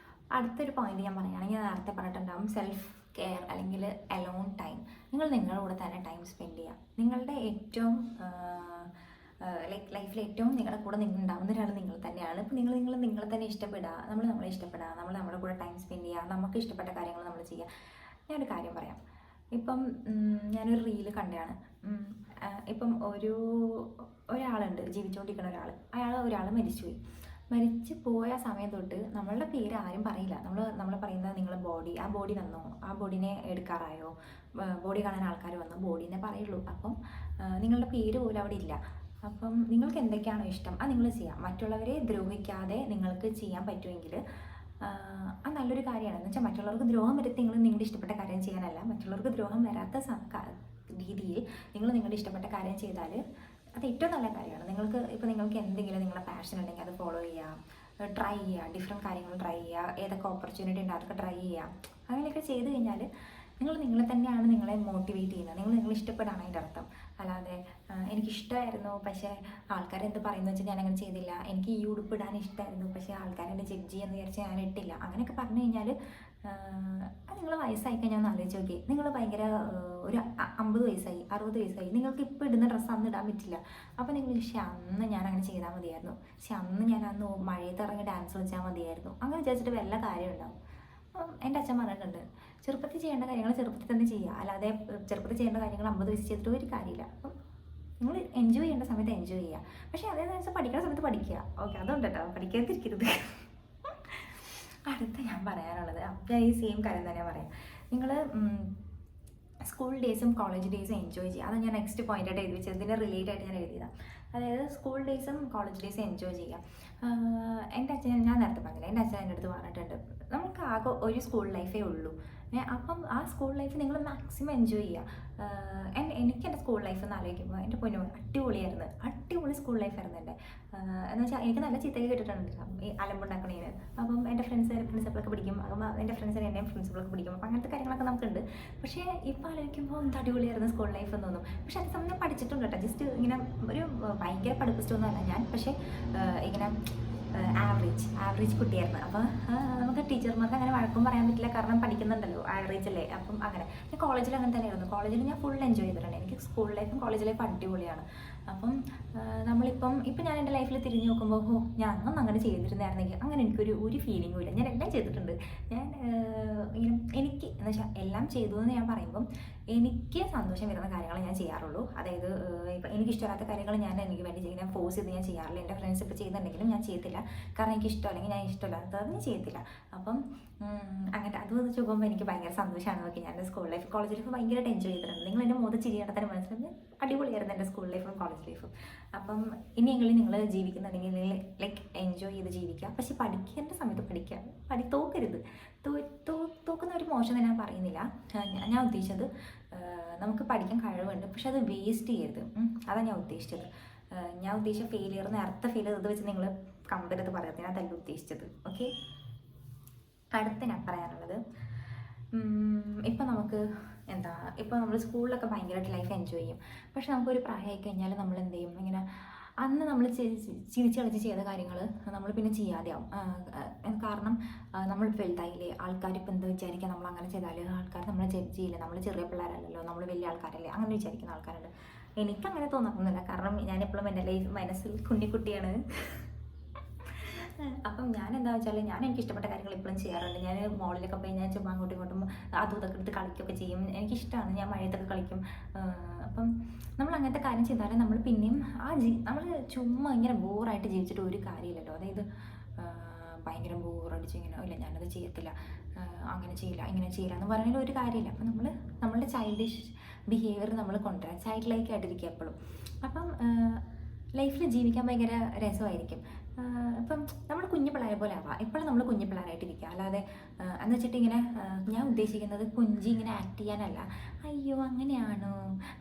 അടുത്തൊരു പോയിന്റ് ഞാൻ പറയുകയാണെങ്കിൽ, ഞാൻ നേരത്തെ പറഞ്ഞിട്ടുണ്ടാകും സെൽഫ് കെയർ അല്ലെങ്കിൽ അലോൺ ടൈം. നിങ്ങൾ നിങ്ങളുടെ കൂടെ തന്നെ ടൈം സ്പെൻഡ് ചെയ്യുക. നിങ്ങളുടെ ഏറ്റവും ലൈഫിൽ ഏറ്റവും നിങ്ങളുടെ കൂടെ ഉണ്ടാവുന്ന ഒരാൾ നിങ്ങൾ തന്നെയാണ്. ഇപ്പം നിങ്ങളെ തന്നെ ഇഷ്ടപ്പെടുക, നമ്മളെ ഇഷ്ടപ്പെടുക, നമ്മുടെ കൂടെ ടൈം സ്പെൻഡ് ചെയ്യുക, നമുക്ക് ഇഷ്ടപ്പെട്ട കാര്യങ്ങൾ നമ്മൾ ചെയ്യുക. ഞാനൊരു കാര്യം പറയാം. ഇപ്പം ഞാനൊരു റീല് കണ്ടതാണ്. ഇപ്പം ഒരാളുണ്ട്, ജീവിച്ചുകൊണ്ടിരിക്കുന്ന ഒരാൾ മരിച്ചു പോയ സമയം തൊട്ട് നമ്മളുടെ പേര് ആരും പറയില്ല. നമ്മൾ പറയുന്നത് നിങ്ങളെ ബോഡി, ആ ബോഡി വന്നോ, ആ ബോഡിനെ എടുക്കാറായോ, ബോഡി കാണാൻ ആൾക്കാർ വന്നോ, ബോഡീനെ പറയുള്ളൂ. അപ്പം നിങ്ങളുടെ പേര് പോലും അവിടെ ഇല്ല. അപ്പം നിങ്ങൾക്ക് എന്തൊക്കെയാണോ ഇഷ്ടം അത് നിങ്ങൾ ചെയ്യാം. മറ്റുള്ളവരെ ദ്രോഹിക്കാതെ നിങ്ങൾക്ക് ചെയ്യാൻ പറ്റുമെങ്കിൽ അത് നല്ലൊരു കാര്യമാണ്. എന്ന് വെച്ചാൽ മറ്റുള്ളവർക്ക് ദ്രോഹം വരുത്തി നിങ്ങളുടെ ഇഷ്ടപ്പെട്ട കാര്യം ചെയ്യാനല്ല, മറ്റുള്ളവർക്ക് ദ്രോഹം വരാത്ത രീതിയിൽ നിങ്ങളുടെ ഇഷ്ടപ്പെട്ട കാര്യം ചെയ്താൽ അത് ഏറ്റവും നല്ല കാര്യമാണ്. നിങ്ങൾക്ക് എന്തെങ്കിലും നിങ്ങളുടെ പാഷൻ ഉണ്ടെങ്കിൽ അത് ഫോളോ ചെയ്യാം, ട്രൈ ചെയ്യുക, ഡിഫറെൻറ്റ് കാര്യങ്ങൾ ട്രൈ ചെയ്യുക, ഏതൊക്കെ ഓപ്പർച്യൂണിറ്റി ഉണ്ട് അതൊക്കെ ട്രൈ ചെയ്യാം. അങ്ങനെയൊക്കെ ചെയ്ത് കഴിഞ്ഞാൽ നിങ്ങളെ തന്നെയാണ് നിങ്ങളെ മോട്ടിവേറ്റ് ചെയ്യുന്നത്. നിങ്ങൾ ഇഷ്ടപ്പെടാണ് അതിൻ്റെ അർത്ഥം. അല്ലാതെ എനിക്കിഷ്ടമായിരുന്നു പക്ഷേ ആൾക്കാരെന്ത് പറയുന്നത് വെച്ചാൽ ഞാനങ്ങനെ ചെയ്തില്ല, എനിക്ക് ഈ ഉടുപ്പിടാൻ ഇഷ്ടമായിരുന്നു പക്ഷേ ആൾക്കാരെന്നെ ജഡ്ജ് ചെയ്യാന്ന് വിചാരിച്ചാൽ ഞാൻ ഇട്ടില്ല, അങ്ങനെയൊക്കെ പറഞ്ഞു കഴിഞ്ഞാൽ നിങ്ങൾ വയസ്സായി കഴിഞ്ഞാൽ ഒന്ന് ആലോചിച്ച് നോക്കി. നിങ്ങൾ ഭയങ്കര ഒരു 50 വയസ്സായി 60 വയസ്സായി, നിങ്ങൾക്ക് ഇപ്പോൾ ഇടുന്ന ഡ്രസ്സ് അന്ന് ഇടാൻ പറ്റില്ല. അപ്പോൾ നിങ്ങൾ പക്ഷേ അന്ന് ഞാൻ അങ്ങനെ ചെയ്താൽ മതിയായിരുന്നു, പക്ഷെ അന്ന് ഞാൻ അന്ന് മഴയത്ത് ഇറങ്ങി ഡാൻസ് കളിച്ചാൽ മതിയായിരുന്നു, അങ്ങനെ വിചാരിച്ചിട്ട് വല്ല കാര്യം ഉണ്ടാവും. എൻ്റെ അച്ഛൻ പറഞ്ഞിട്ടുണ്ട്, ചെറുപ്പത്തിൽ ചെയ്യേണ്ട കാര്യങ്ങൾ ചെറുപ്പത്തിൽ തന്നെ ചെയ്യുക, അല്ലാതെ ചെറുപ്പത്തിൽ ചെയ്യേണ്ട കാര്യങ്ങൾ 50 വയസ്സ് ചെയ്തിട്ട് ഒരു കാര്യമില്ല. അപ്പം നിങ്ങൾ എൻജോയ് ചെയ്യേണ്ട സമയത്ത് എൻജോയ് ചെയ്യുക, പക്ഷേ അതേ ദിവസം പഠിക്കുന്ന സമയത്ത് പഠിക്കുക. ഓക്കെ, അതുകൊണ്ട് കേട്ടോ, പഠിക്കാതിരിക്കരുത്. അടുത്ത ഞാൻ പറയാനുള്ളത് അപ്പം ഈ സെയിം കാര്യം തന്നെ പറയാം. നിങ്ങൾ സ്കൂൾ ഡേയ്സും കോളേജ് ഡേയ്സും എൻജോയ് ചെയ്യുക. അത് ഞാൻ നെക്സ്റ്റ് പോയിൻ്റായിട്ട് എഴുതി വെച്ചത്, ഇതിൻ്റെ റിലേറ്റ് ആയിട്ട് ഞാൻ എഴുതിയതാണ്. അതായത് സ്കൂൾ ഡേയ്സും കോളേജ് ഡേയ്സും എൻജോയ് ചെയ്യുക. എൻ്റെ അച്ഛൻ, ഞാൻ നേരത്തെ പറഞ്ഞില്ല, എൻ്റെ അച്ഛൻ എൻ്റെ അടുത്ത് പറഞ്ഞിട്ടുണ്ട്, നമുക്ക് ആകെ ഒരു സ്കൂൾ ലൈഫേ ഉള്ളൂ. അപ്പം ആ സ്കൂൾ ലൈഫ് നിങ്ങൾ മാക്സിമം എൻജോയ് ചെയ്യുക. എനിക്ക് എൻ്റെ സ്കൂൾ ലൈഫ് എന്ന് ആലോചിക്കുമ്പോൾ എൻ്റെ പൊന്നു അടിപൊളിയായിരുന്നു, അടിപൊളി സ്കൂൾ ലൈഫായിരുന്നു എൻ്റെ. എന്ന് വെച്ചാൽ എനിക്ക് നല്ല ചീത്തയൊക്കെ കിട്ടിയിട്ടുണ്ട് ഈ അലമ്പുണ്ടാക്കണേന്. അപ്പം എൻ്റെ പ്രിൻസിപ്പളൊക്കെ പിടിക്കും, അപ്പം എൻ്റെ ഫ്രണ്ട്സിനെ എന്നെയും പ്രിൻസിപ്പളൊക്കെ പിടിക്കും, അപ്പം അങ്ങനത്തെ കാര്യങ്ങളൊക്കെ നമുക്കുണ്ട്. പക്ഷേ ഇപ്പോൾ ആലോചിക്കുമ്പോൾ എന്ത് അടിപൊളിയായിരുന്നു സ്കൂൾ ലൈഫ് എന്ന് തോന്നും. പക്ഷേ അതേ സമയം പഠിച്ചിട്ടുണ്ട് കേട്ടോ, ജസ്റ്റ് ഇങ്ങനെ ഒരു ഭയങ്കര പഠിപ്പിച്ചിട്ടൊന്നും അല്ല ഞാൻ, പക്ഷേ ഇങ്ങനെ ആവറേജ് കുട്ടിയായിരുന്നു. അപ്പോൾ നമുക്ക് ടീച്ചർമാർക്ക് അങ്ങനെ വഴക്കും പറയാൻ പറ്റില്ല, കാരണം പഠിക്കുന്നുണ്ടല്ലോ, ആവറേജ് അല്ലേ. അപ്പം അങ്ങനെ ഞാൻ കോളേജിൽ അങ്ങനെ തന്നെയായിരുന്നു. കോളേജിൽ ഞാൻ ഫുൾ എൻജോയ് ചെയ്തിട്ടുണ്ട്. എനിക്ക് സ്കൂൾ ലൈഫും കോളേജ് ലൈഫും അടിപൊളിയാണ്. അപ്പം ഇപ്പം ഞാൻ എൻ്റെ ലൈഫിൽ തിരിഞ്ഞ് നോക്കുമ്പോൾ ഞാൻ അന്നൊന്നും അങ്ങനെ ചെയ്തിരുന്നായിരുന്നെങ്കിൽ അങ്ങനെ ഒരു ഫീലിങ്ങും ഇല്ല. ഞാൻ എല്ലാം ചെയ്തിട്ടുണ്ട്. ഞാൻ ഇങ്ങനെ എനിക്ക് എന്ന് വെച്ചാൽ എല്ലാം ചെയ്തു എന്ന് ഞാൻ പറയുമ്പം എനിക്ക് സന്തോഷം വരുന്ന കാര്യങ്ങൾ ഞാൻ ചെയ്യാറുള്ളൂ. അതായത് ഇപ്പം എനിക്കിഷ്ടമില്ലാത്ത കാര്യങ്ങൾ ഞാൻ എനിക്ക് വേണ്ടി ചെയ്യുന്ന ഫോഴ്സ് ചെയ്ത് ഞാൻ ചെയ്യാറില്ല. എൻ്റെ ഫ്രണ്ട്സ് ഇപ്പോൾ ചെയ്യുന്നുണ്ടെങ്കിലും ഞാൻ ചെയ്യത്തില്ല, കാരണം എനിക്ക് ഇഷ്ടം അല്ലെങ്കിൽ ഞാൻ ഇഷ്ടമില്ലാത്തത് ഞാൻ ചെയ്യത്തില്ല. അപ്പം അങ്ങനെ അത് വെച്ച് നോക്കുമ്പോൾ എനിക്ക് ഭയങ്കര സന്തോഷമാണ്. നോക്കി ഞാൻ എൻ്റെ സ്കൂൾ ലൈഫ് കോളേജ് ലൈഫ് ഭയങ്കരമായിട്ട് എൻജോയ് ചെയ്തിട്ടുണ്ട്. നിങ്ങൾ എൻ്റെ മുഖത്ത് ചിരിയേണ്ട തന്നെ മനസ്സിലാക്കി അടിപൊളിയായിരുന്നു എൻ്റെ സ്കൂൾ ലൈഫും കോളേജ് ലൈഫും. അപ്പം ഇനിയെങ്കിലും നിങ്ങൾ ജീവിക്കുന്നുണ്ടെങ്കിൽ നിങ്ങൾ ലൈക്ക് എൻജോയ് ചെയ്ത് ജീവിക്കുക, പക്ഷെ പഠിക്കേണ്ട സമയത്ത് പഠിക്കുക, തോക്കരുത്. തോക്കുന്ന ഒരു മോശം ഞാൻ പറയുന്നില്ല. ഞാൻ ഉദ്ദേശിച്ചത് നമുക്ക് പഠിക്കാൻ കഴിവുണ്ട്, പക്ഷെ അത് വേസ്റ്റ് ചെയ്യരുത്. അതാണ് ഞാൻ ഉദ്ദേശിച്ചത്. ഞാൻ ഉദ്ദേശിച്ച ഫെയിലിയർ, നേരത്തെ ഫെയിലിയർ ഇത് വെച്ച് നിങ്ങൾ കമ്പയർ ചെയ്ത് പറയാത്ത, ഞാൻ അതല്ല ഉദ്ദേശിച്ചത്. ഓക്കെ, അടുത്ത ഞാൻ പറയാനുള്ളത്, ഇപ്പം നമുക്ക് ഇപ്പോൾ നമ്മൾ സ്കൂളിലൊക്കെ ഭയങ്കരമായിട്ട് ലൈഫ് എൻജോയ് ചെയ്യും. പക്ഷെ നമുക്കൊരു പ്രായമായി കഴിഞ്ഞാൽ നമ്മൾ എന്ത് ചെയ്യും, ഇങ്ങനെ അന്ന് നമ്മൾ ചിരിച്ച് കളിച്ച് ചെയ്ത കാര്യങ്ങൾ നമ്മൾ പിന്നെ ചെയ്യാതെയാവും. കാരണം നമ്മൾ വലുതായില്ലേ, ആൾക്കാരിപ്പോൾ എന്താ വിചാരിക്കുക, നമ്മൾ അങ്ങനെ ചെയ്താൽ ആൾക്കാർ നമ്മളെ ജഡ്ജ് ചെയ്യില്ല, നമ്മൾ ചെറിയ പിള്ളേരല്ലല്ലോ, നമ്മൾ വലിയ ആൾക്കാരല്ലേ, അങ്ങനെ വിചാരിക്കുന്ന ആൾക്കാരുണ്ട്. എനിക്കങ്ങനെ തോന്നാറൊന്നുമില്ല, കാരണം ഞാനെപ്പോഴും എൻ്റെ മനസ്സിൽ കുഞ്ഞിക്കുട്ടിയാണ്. അപ്പം ഞാൻ എന്താ വെച്ചാൽ ഞാൻ എനിക്ക് ഇഷ്ടപ്പെട്ട കാര്യങ്ങൾ എപ്പോഴും ചെയ്യാറുണ്ട്. ഞാൻ മോളിലൊക്കെ പോയി ഞാൻ ചുമ്മാ അങ്ങോട്ടും ഇങ്ങോട്ടും അതും ഇതൊക്കെ എടുത്ത് കളിക്കുകയൊക്കെ ചെയ്യും. എനിക്കിഷ്ടമാണ്, ഞാൻ മഴയത്തൊക്കെ കളിക്കും. അപ്പം നമ്മൾ അങ്ങനത്തെ കാര്യം ചെയ്താലും നമ്മൾ പിന്നെയും നമ്മൾ ചുമ്മാ ഇങ്ങനെ ബോറായിട്ട് ജീവിച്ചിട്ട് ഒരു കാര്യമില്ലല്ലോ. അതായത് ഭയങ്കര ബോറടിച്ച് ഇങ്ങനെ ഇല്ല ഞാനത് ചെയ്യത്തില്ല, അങ്ങനെ ചെയ്യില്ല, ഇങ്ങനെ ചെയ്യില്ല എന്ന് പറയുന്നതിൽ ഒരു കാര്യമില്ല. അപ്പം നമ്മളുടെ ചൈൽഡിഷ് ബിഹേവിയർ നമ്മൾ കൊണ്ടുവരാം, ചൈൽഡ് ലൈക്ക് ആയിട്ടിരിക്കുക എപ്പോഴും. അപ്പം ലൈഫിൽ ജീവിക്കാൻ ഭയങ്കര രസമായിരിക്കും. ഇപ്പം നമ്മൾ കുഞ്ഞു പിള്ളേരെ പോലെ ആവാം, എപ്പോഴും നമ്മൾ കുഞ്ഞു പിള്ളേരായിട്ടിരിക്കുക. അല്ലാതെ എന്ന് വെച്ചിട്ട് ഇങ്ങനെ ഞാൻ ഉദ്ദേശിക്കുന്നത് കുഞ്ചി ഇങ്ങനെ ആക്ട് ചെയ്യാനല്ല, അയ്യോ അങ്ങനെയാണോ,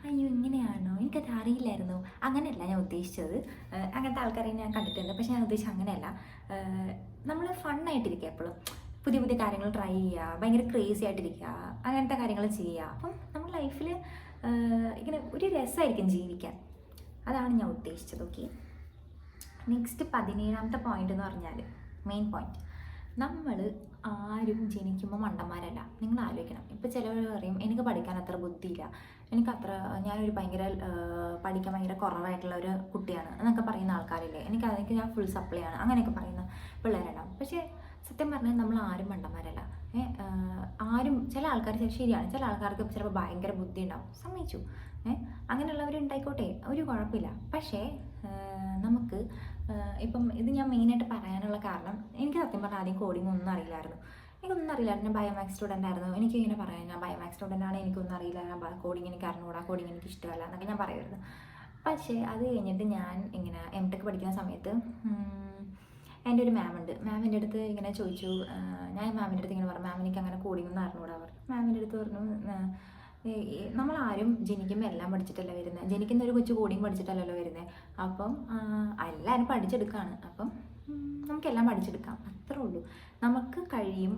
അയ്യോ ഇങ്ങനെയാണോ, എനിക്കത് അറിയില്ലായിരുന്നു, അങ്ങനെയല്ല ഞാൻ ഉദ്ദേശിച്ചത്. അങ്ങനത്തെ ആൾക്കാരെ ഞാൻ കണ്ടിട്ടുണ്ട്, പക്ഷെ ഞാൻ ഉദ്ദേശിച്ചത് അങ്ങനെയല്ല. നമ്മൾ ഫണ്ണായിട്ടിരിക്കുക, എപ്പോഴും പുതിയ പുതിയ കാര്യങ്ങൾ ട്രൈ ചെയ്യുക, ഭയങ്കര ക്രേസി ആയിട്ടിരിക്കുക, അങ്ങനത്തെ കാര്യങ്ങൾ ചെയ്യുക. അപ്പം നമ്മൾ ലൈഫിൽ ഇങ്ങനെ ഒരു രസമായിരിക്കും ജീവിക്കാൻ, അതാണ് ഞാൻ ഉദ്ദേശിച്ചത്. ഓക്കെ, നെക്സ്റ്റ് 17ാമത്തെ പോയിന്റ് എന്ന് പറഞ്ഞാൽ മെയിൻ പോയിന്റ്, നമ്മൾ ആരും ജനിക്കുമ്പോൾ മണ്ടന്മാരല്ല. നിങ്ങൾ ആലോചിക്കണം. ഇപ്പോൾ ചിലവർ പറയും എനിക്ക് പഠിക്കാൻ അത്ര ബുദ്ധിയില്ല, ഞാനൊരു ഭയങ്കര പഠിക്കാൻ ഭയങ്കര കുറവായിട്ടുള്ള ഒരു കുട്ടിയാണ് എന്നൊക്കെ പറയുന്ന ആൾക്കാരില്ലേ, അതൊക്കെ ഞാൻ ഫുൾ സപ്ലൈ ആണ്, അങ്ങനെയൊക്കെ പറയുന്ന പിള്ളേരുണ്ടാവും. പക്ഷേ സത്യം പറഞ്ഞാൽ നമ്മൾ ആരും മണ്ടന്മാരല്ല. ചില ആൾക്കാർ ശരിയാണ്, ചില ആൾക്കാർക്ക് ചിലപ്പോൾ ഭയങ്കര ബുദ്ധി ഉണ്ടാവും, സമ്മതിച്ചു. അങ്ങനെയുള്ളവരുണ്ടായിക്കോട്ടെ, ഒരു കുഴപ്പമില്ല. പക്ഷേ നമുക്ക് ഇപ്പം ഇത് ഞാൻ മെയിനായിട്ട് പറയാനുള്ള കാരണം, എനിക്ക് സത്യം പറഞ്ഞാൽ ആദ്യം കോഡിങ് ഒന്നും അറിയില്ലായിരുന്നു. ഞാൻ ബയോമാക്സ് സ്റ്റുഡൻ്റ് ആയിരുന്നു. എനിക്കിങ്ങനെ പറയാം, ഞാൻ ബയോമാക്സ് സ്റ്റുഡൻ്റ് ആണ്, എനിക്കൊന്നും അറിയില്ല, കോഡിങ് എനിക്ക് അറിഞ്ഞുകൂടാ, കോഡിങ് എനിക്ക് ഇഷ്ടമല്ല എന്നൊക്കെ ഞാൻ പറയുമായിരുന്നു. പക്ഷേ അത് കഴിഞ്ഞിട്ട് ഞാൻ ഇങ്ങനെ M.Tech പഠിക്കുന്ന സമയത്ത് എൻ്റെ ഒരു മാമുണ്ട്. മാമിൻ്റെ അടുത്ത് ഇങ്ങനെ ചോദിച്ചു, ഞാൻ മാമിൻ്റെ അടുത്ത് ഇങ്ങനെ പറഞ്ഞു, മാം എനിക്ക് അങ്ങനെ കോഡിങ് ഒന്നും അറിഞ്ഞുകൂടാ പറഞ്ഞു. മാമിൻ്റെ അടുത്ത് പറഞ്ഞു, നമ്മളാരും ജനിക്കുമ്പോൾ എല്ലാം പഠിച്ചിട്ടല്ല വരുന്നത്, ജനിക്കുന്ന ഒരു കൊച്ചു കോഡിങ് പഠിച്ചിട്ടല്ലല്ലോ വരുന്നത്. അപ്പം എല്ലാവരും പഠിച്ചെടുക്കുകയാണ്, അപ്പം നമുക്കെല്ലാം പഠിച്ചെടുക്കാം, അത്രേ ഉള്ളൂ. നമുക്ക് കഴിയും,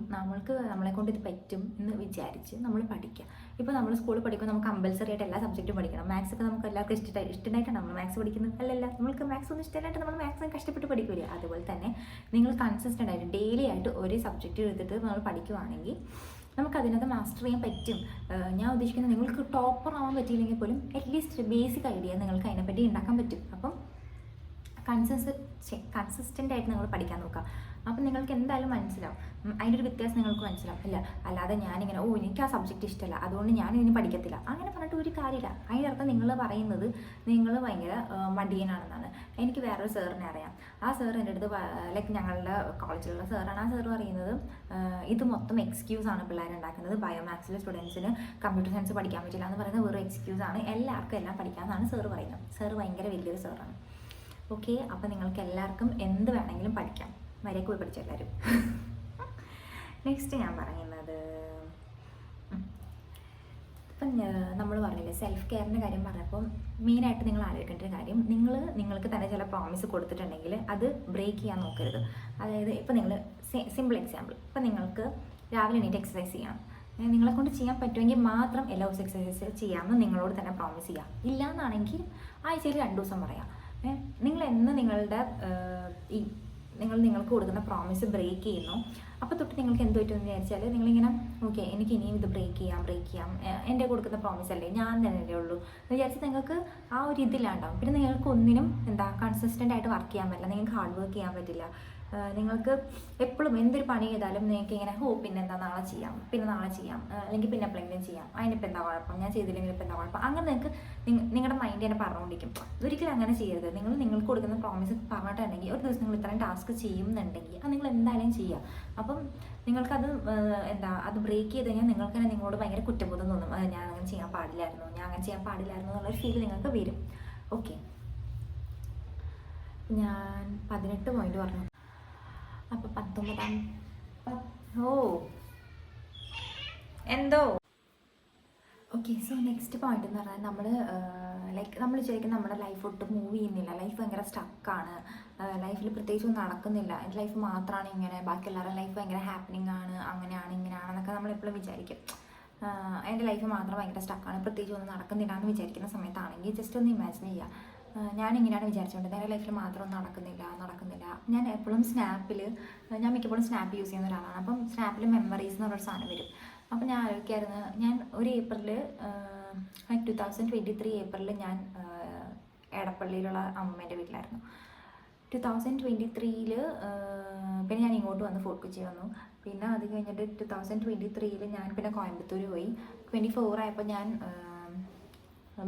നമ്മളെ കൊണ്ട് ഇത് പറ്റും എന്ന് വിചാരിച്ച് നമ്മൾ പഠിക്കുക. ഇപ്പോൾ നമ്മൾ സ്കൂളിൽ പഠിക്കുമ്പോൾ നമുക്ക് കമ്പൽസറി ആയിട്ട് എല്ലാ സബ്ജക്റ്റും പഠിക്കണം. മാത്സ് ഒക്കെ നമുക്ക് എല്ലാവർക്കും ഇഷ്ടമായിട്ടാണ് നമ്മൾ മാത്സ് പഠിക്കുന്നത്, അല്ലല്ല. നമ്മൾക്ക് മാത്സ് ഒന്നും ഇഷ്ടമായിട്ട് നമ്മൾ മാത്സ് കഷ്ടപ്പെട്ട് പഠിക്കില്ല. അതുപോലെ തന്നെ നിങ്ങൾ കൺസിസ്റ്റൻ്റ് ആയിട്ട് ഡെയിലി ആയിട്ട് ഒരു സബ്ജക്റ്റ് എടുത്തിട്ട് നമ്മൾ പഠിക്കുവാണെങ്കിൽ നമുക്കതിനകത്ത് മാസ്റ്റർ ചെയ്യാൻ പറ്റും. ഞാൻ ഉദ്ദേശിക്കുന്നത് നിങ്ങൾക്ക് ടോപ്പർ ആവാൻ പറ്റിയില്ലെങ്കിൽ പോലും അറ്റ്ലീസ്റ്റ് ബേസിക് ഐഡിയ നിങ്ങൾക്ക് അതിനെപ്പറ്റി ഉണ്ടാക്കാൻ പറ്റും. അപ്പം കൺസിസ്റ്റൻ്റ് ആയിട്ട് നിങ്ങൾ പഠിക്കാൻ നോക്കുക. അപ്പം നിങ്ങൾക്ക് എന്തായാലും മനസ്സിലാവും, അതിൻ്റെ ഒരു വ്യത്യാസം നിങ്ങൾക്ക് മനസ്സിലാവും. ഇല്ല അല്ലാതെ ഞാനിങ്ങനെ എനിക്ക് ആ സബ്ജക്റ്റ് ഇഷ്ടമല്ല അതുകൊണ്ട് ഞാൻ ഇതിന് പഠിക്കത്തില്ല അങ്ങനെ പറഞ്ഞിട്ട് ഒരു കാര്യമില്ല. അതിനർത്ഥം നിങ്ങൾ പറയുന്നത് നിങ്ങൾ ഭയങ്കര മടിയനാണെന്നാണ്. എനിക്ക് വേറൊരു സാറിനെ അറിയാം. ആ സാർ എൻ്റെ അടുത്ത് ലൈക്ക് ഞങ്ങളുടെ കോളേജിലുള്ള സാറാണ്. ആ സാർ പറയുന്നത് ഇത് മൊത്തം എക്സ്ക്യൂസ് ആണ് പിള്ളേരുണ്ടാക്കുന്നത്. ബയോമാത്സിലെ സ്റ്റുഡൻസിന് കമ്പ്യൂട്ടർ സയൻസ് പഠിക്കാൻ പറ്റില്ല എന്ന് പറയുന്നത് വെറും എക്സ്ക്യൂസ് ആണ്. എല്ലാവർക്കും എല്ലാം പഠിക്കാമെന്നാണ് സാർ പറയുന്നത്. സാർ ഭയങ്കര വലിയൊരു സാറാണ്. ഓക്കെ, അപ്പം നിങ്ങൾക്ക് എല്ലാവർക്കും എന്ത് വേണമെങ്കിലും പഠിക്കാം. വരെയൊക്കെ പോയി പഠിച്ച എല്ലാവരും. നെക്സ്റ്റ് ഞാൻ പറയുന്നത്, ഇപ്പം നമ്മൾ പറഞ്ഞില്ലേ സെൽഫ് കെയറിൻ്റെ കാര്യം പറഞ്ഞപ്പോൾ മെയിനായിട്ട് നിങ്ങൾ ആലോചിക്കേണ്ട ഒരു കാര്യം, നിങ്ങൾക്ക് തന്നെ ചില പ്രോമിസ് കൊടുത്തിട്ടുണ്ടെങ്കിൽ അത് ബ്രേക്ക് ചെയ്യാൻ നോക്കരുത്. അതായത് ഇപ്പോൾ നിങ്ങൾ സിമ്പിൾ എക്സാമ്പിൾ, ഇപ്പം നിങ്ങൾക്ക് രാവിലെ എണീറ്റ് എക്സസൈസ് ചെയ്യണം. നിങ്ങളെ കൊണ്ട് ചെയ്യാൻ പറ്റുമെങ്കിൽ മാത്രം എല്ലാ ദിവസവും എക്സസൈസ് ചെയ്യാമെന്ന് നിങ്ങളോട് തന്നെ പ്രോമിസ് ചെയ്യാം. ഇല്ലയെന്നാണെങ്കിൽ ആഴ്ചയിൽ 2 ദിവസം പറയാം. നിങ്ങൾ എന്ന് നിങ്ങളുടെ നിങ്ങൾക്ക് കൊടുക്കുന്ന പ്രോമിസ് ബ്രേക്ക് ചെയ്യുന്നു അപ്പോൾ തൊട്ട് നിങ്ങൾക്ക് എന്ത് പറ്റുമെന്ന് വിചാരിച്ചാൽ നിങ്ങളിങ്ങനെ ഓക്കെ എനിക്ക് ഇനിയും ഇത് ബ്രേക്ക് ചെയ്യാം, എൻ്റെ കൊടുക്കുന്ന പ്രോമിസ് അല്ലേ, ഞാൻ തന്നെയല്ലേ ഉള്ളൂ എന്ന് വിചാരിച്ച് നിങ്ങൾക്ക് ആ ഒരു ഇതില്ലാണ്ടാവും. പിന്നെ നിങ്ങൾക്ക് ഒന്നിനും കൺസിസ്റ്റൻ്റ് ആയിട്ട് വർക്ക് ചെയ്യാൻ പറ്റില്ല, നിങ്ങൾക്ക് ഹാർഡ് വർക്ക് ചെയ്യാൻ പറ്റില്ല. നിങ്ങൾക്ക് എപ്പോഴും എന്തൊരു പണി ചെയ്താലും നിങ്ങൾക്ക് ഇങ്ങനെ പിന്നെന്താ നാളെ ചെയ്യാം അല്ലെങ്കിൽ പിന്നെ എപ്പോഴെങ്കിലും ചെയ്യാം, അതിനിപ്പോൾ എന്താ കുഴപ്പം, ഞാൻ ചെയ്തില്ലെങ്കിൽ ഇപ്പം എന്താ കുഴപ്പം, അങ്ങനെ നിങ്ങൾക്ക് നിങ്ങളുടെ മൈൻഡ് തന്നെ പറഞ്ഞുകൊണ്ടിരിക്കും. ഒരിക്കലും അങ്ങനെ ചെയ്യരുത്. നിങ്ങൾക്ക് കൊടുക്കുന്ന പ്രോമിസ് പറഞ്ഞിട്ടുണ്ടെങ്കിൽ ഒരു ദിവസം നിങ്ങൾ ഇത്രയും ടാസ്ക് ചെയ്യുന്നുണ്ടെങ്കിൽ അത് നിങ്ങൾ എന്തായാലും ചെയ്യുക. അപ്പം നിങ്ങൾക്കത് അത് ബ്രേക്ക് ചെയ്ത് കഴിഞ്ഞാൽ നിങ്ങൾക്ക് തന്നെ നിങ്ങളോട് ഭയങ്കര കുറ്റബോധം തോന്നും. ഞാൻ അങ്ങനെ ചെയ്യാൻ പാടില്ലായിരുന്നു എന്നുള്ളൊരു ഫീൽ നിങ്ങൾക്ക് വരും. ഓക്കെ, ഞാൻ 18 പോയിന്റ് പറഞ്ഞു. അപ്പോൾ 19 എന്തോ ഓക്കെ. സോ നെക്സ്റ്റ് പോയിന്റ് എന്ന് പറഞ്ഞാൽ നമ്മൾ വിചാരിക്കും നമ്മുടെ ലൈഫ് ഒട്ടും മൂവ് ചെയ്യുന്നില്ല, ലൈഫ് ഭയങ്കര സ്റ്റക്കാണ്, ലൈഫിൽ പ്രത്യേകിച്ചൊന്നും നടക്കുന്നില്ല, എൻ്റെ ലൈഫ് മാത്രമാണ് ഇങ്ങനെ, ബാക്കി എല്ലാവരുടെ ലൈഫ് ഭയങ്കര ഹാപ്പനിങ് ആണ്, അങ്ങനെയാണ് ഇങ്ങനെയാണെന്നൊക്കെ നമ്മളെപ്പോഴും വിചാരിക്കും. എൻ്റെ ലൈഫ് മാത്രം ഭയങ്കര സ്റ്റക്കാണ്, പ്രത്യേകിച്ച് ഒന്നും നടക്കുന്നില്ല എന്ന് വിചാരിക്കുന്ന സമയത്താണെങ്കിൽ ജസ്റ്റ് ഒന്ന് ഇമാജിൻ ചെയ്യുക. ഞാനിങ്ങനെയാണ് വിചാരിച്ചുകൊണ്ട് എൻ്റെ ലൈഫിൽ മാത്രം നടക്കുന്നില്ല. ഞാൻ എപ്പോഴും ഞാൻ മിക്കപ്പോഴും സ്നാപ്പ് യൂസ് ചെയ്യുന്ന ഒരാളാണ്. അപ്പം സ്നാപ്പിൽ മെമ്മറീസ് എന്ന് പറഞ്ഞൊരു സാധനം വരും. അപ്പം ഞാൻ ആലോചിക്കായിരുന്നു, ഞാൻ ഒരു ഏപ്രിൽ 2023 ഏപ്രിൽ ഞാൻ എടപ്പള്ളിയിലുള്ള അമ്മേൻ്റെ വീട്ടിലായിരുന്നു. 2023 പിന്നെ ഞാൻ ഇങ്ങോട്ട് വന്ന് ഫോർട്ട് കൊച്ചി വന്നു. പിന്നെ അത് കഴിഞ്ഞിട്ട് 2023 ഞാൻ പിന്നെ കോയമ്പത്തൂർ പോയി. 24 ആയപ്പോൾ ഞാൻ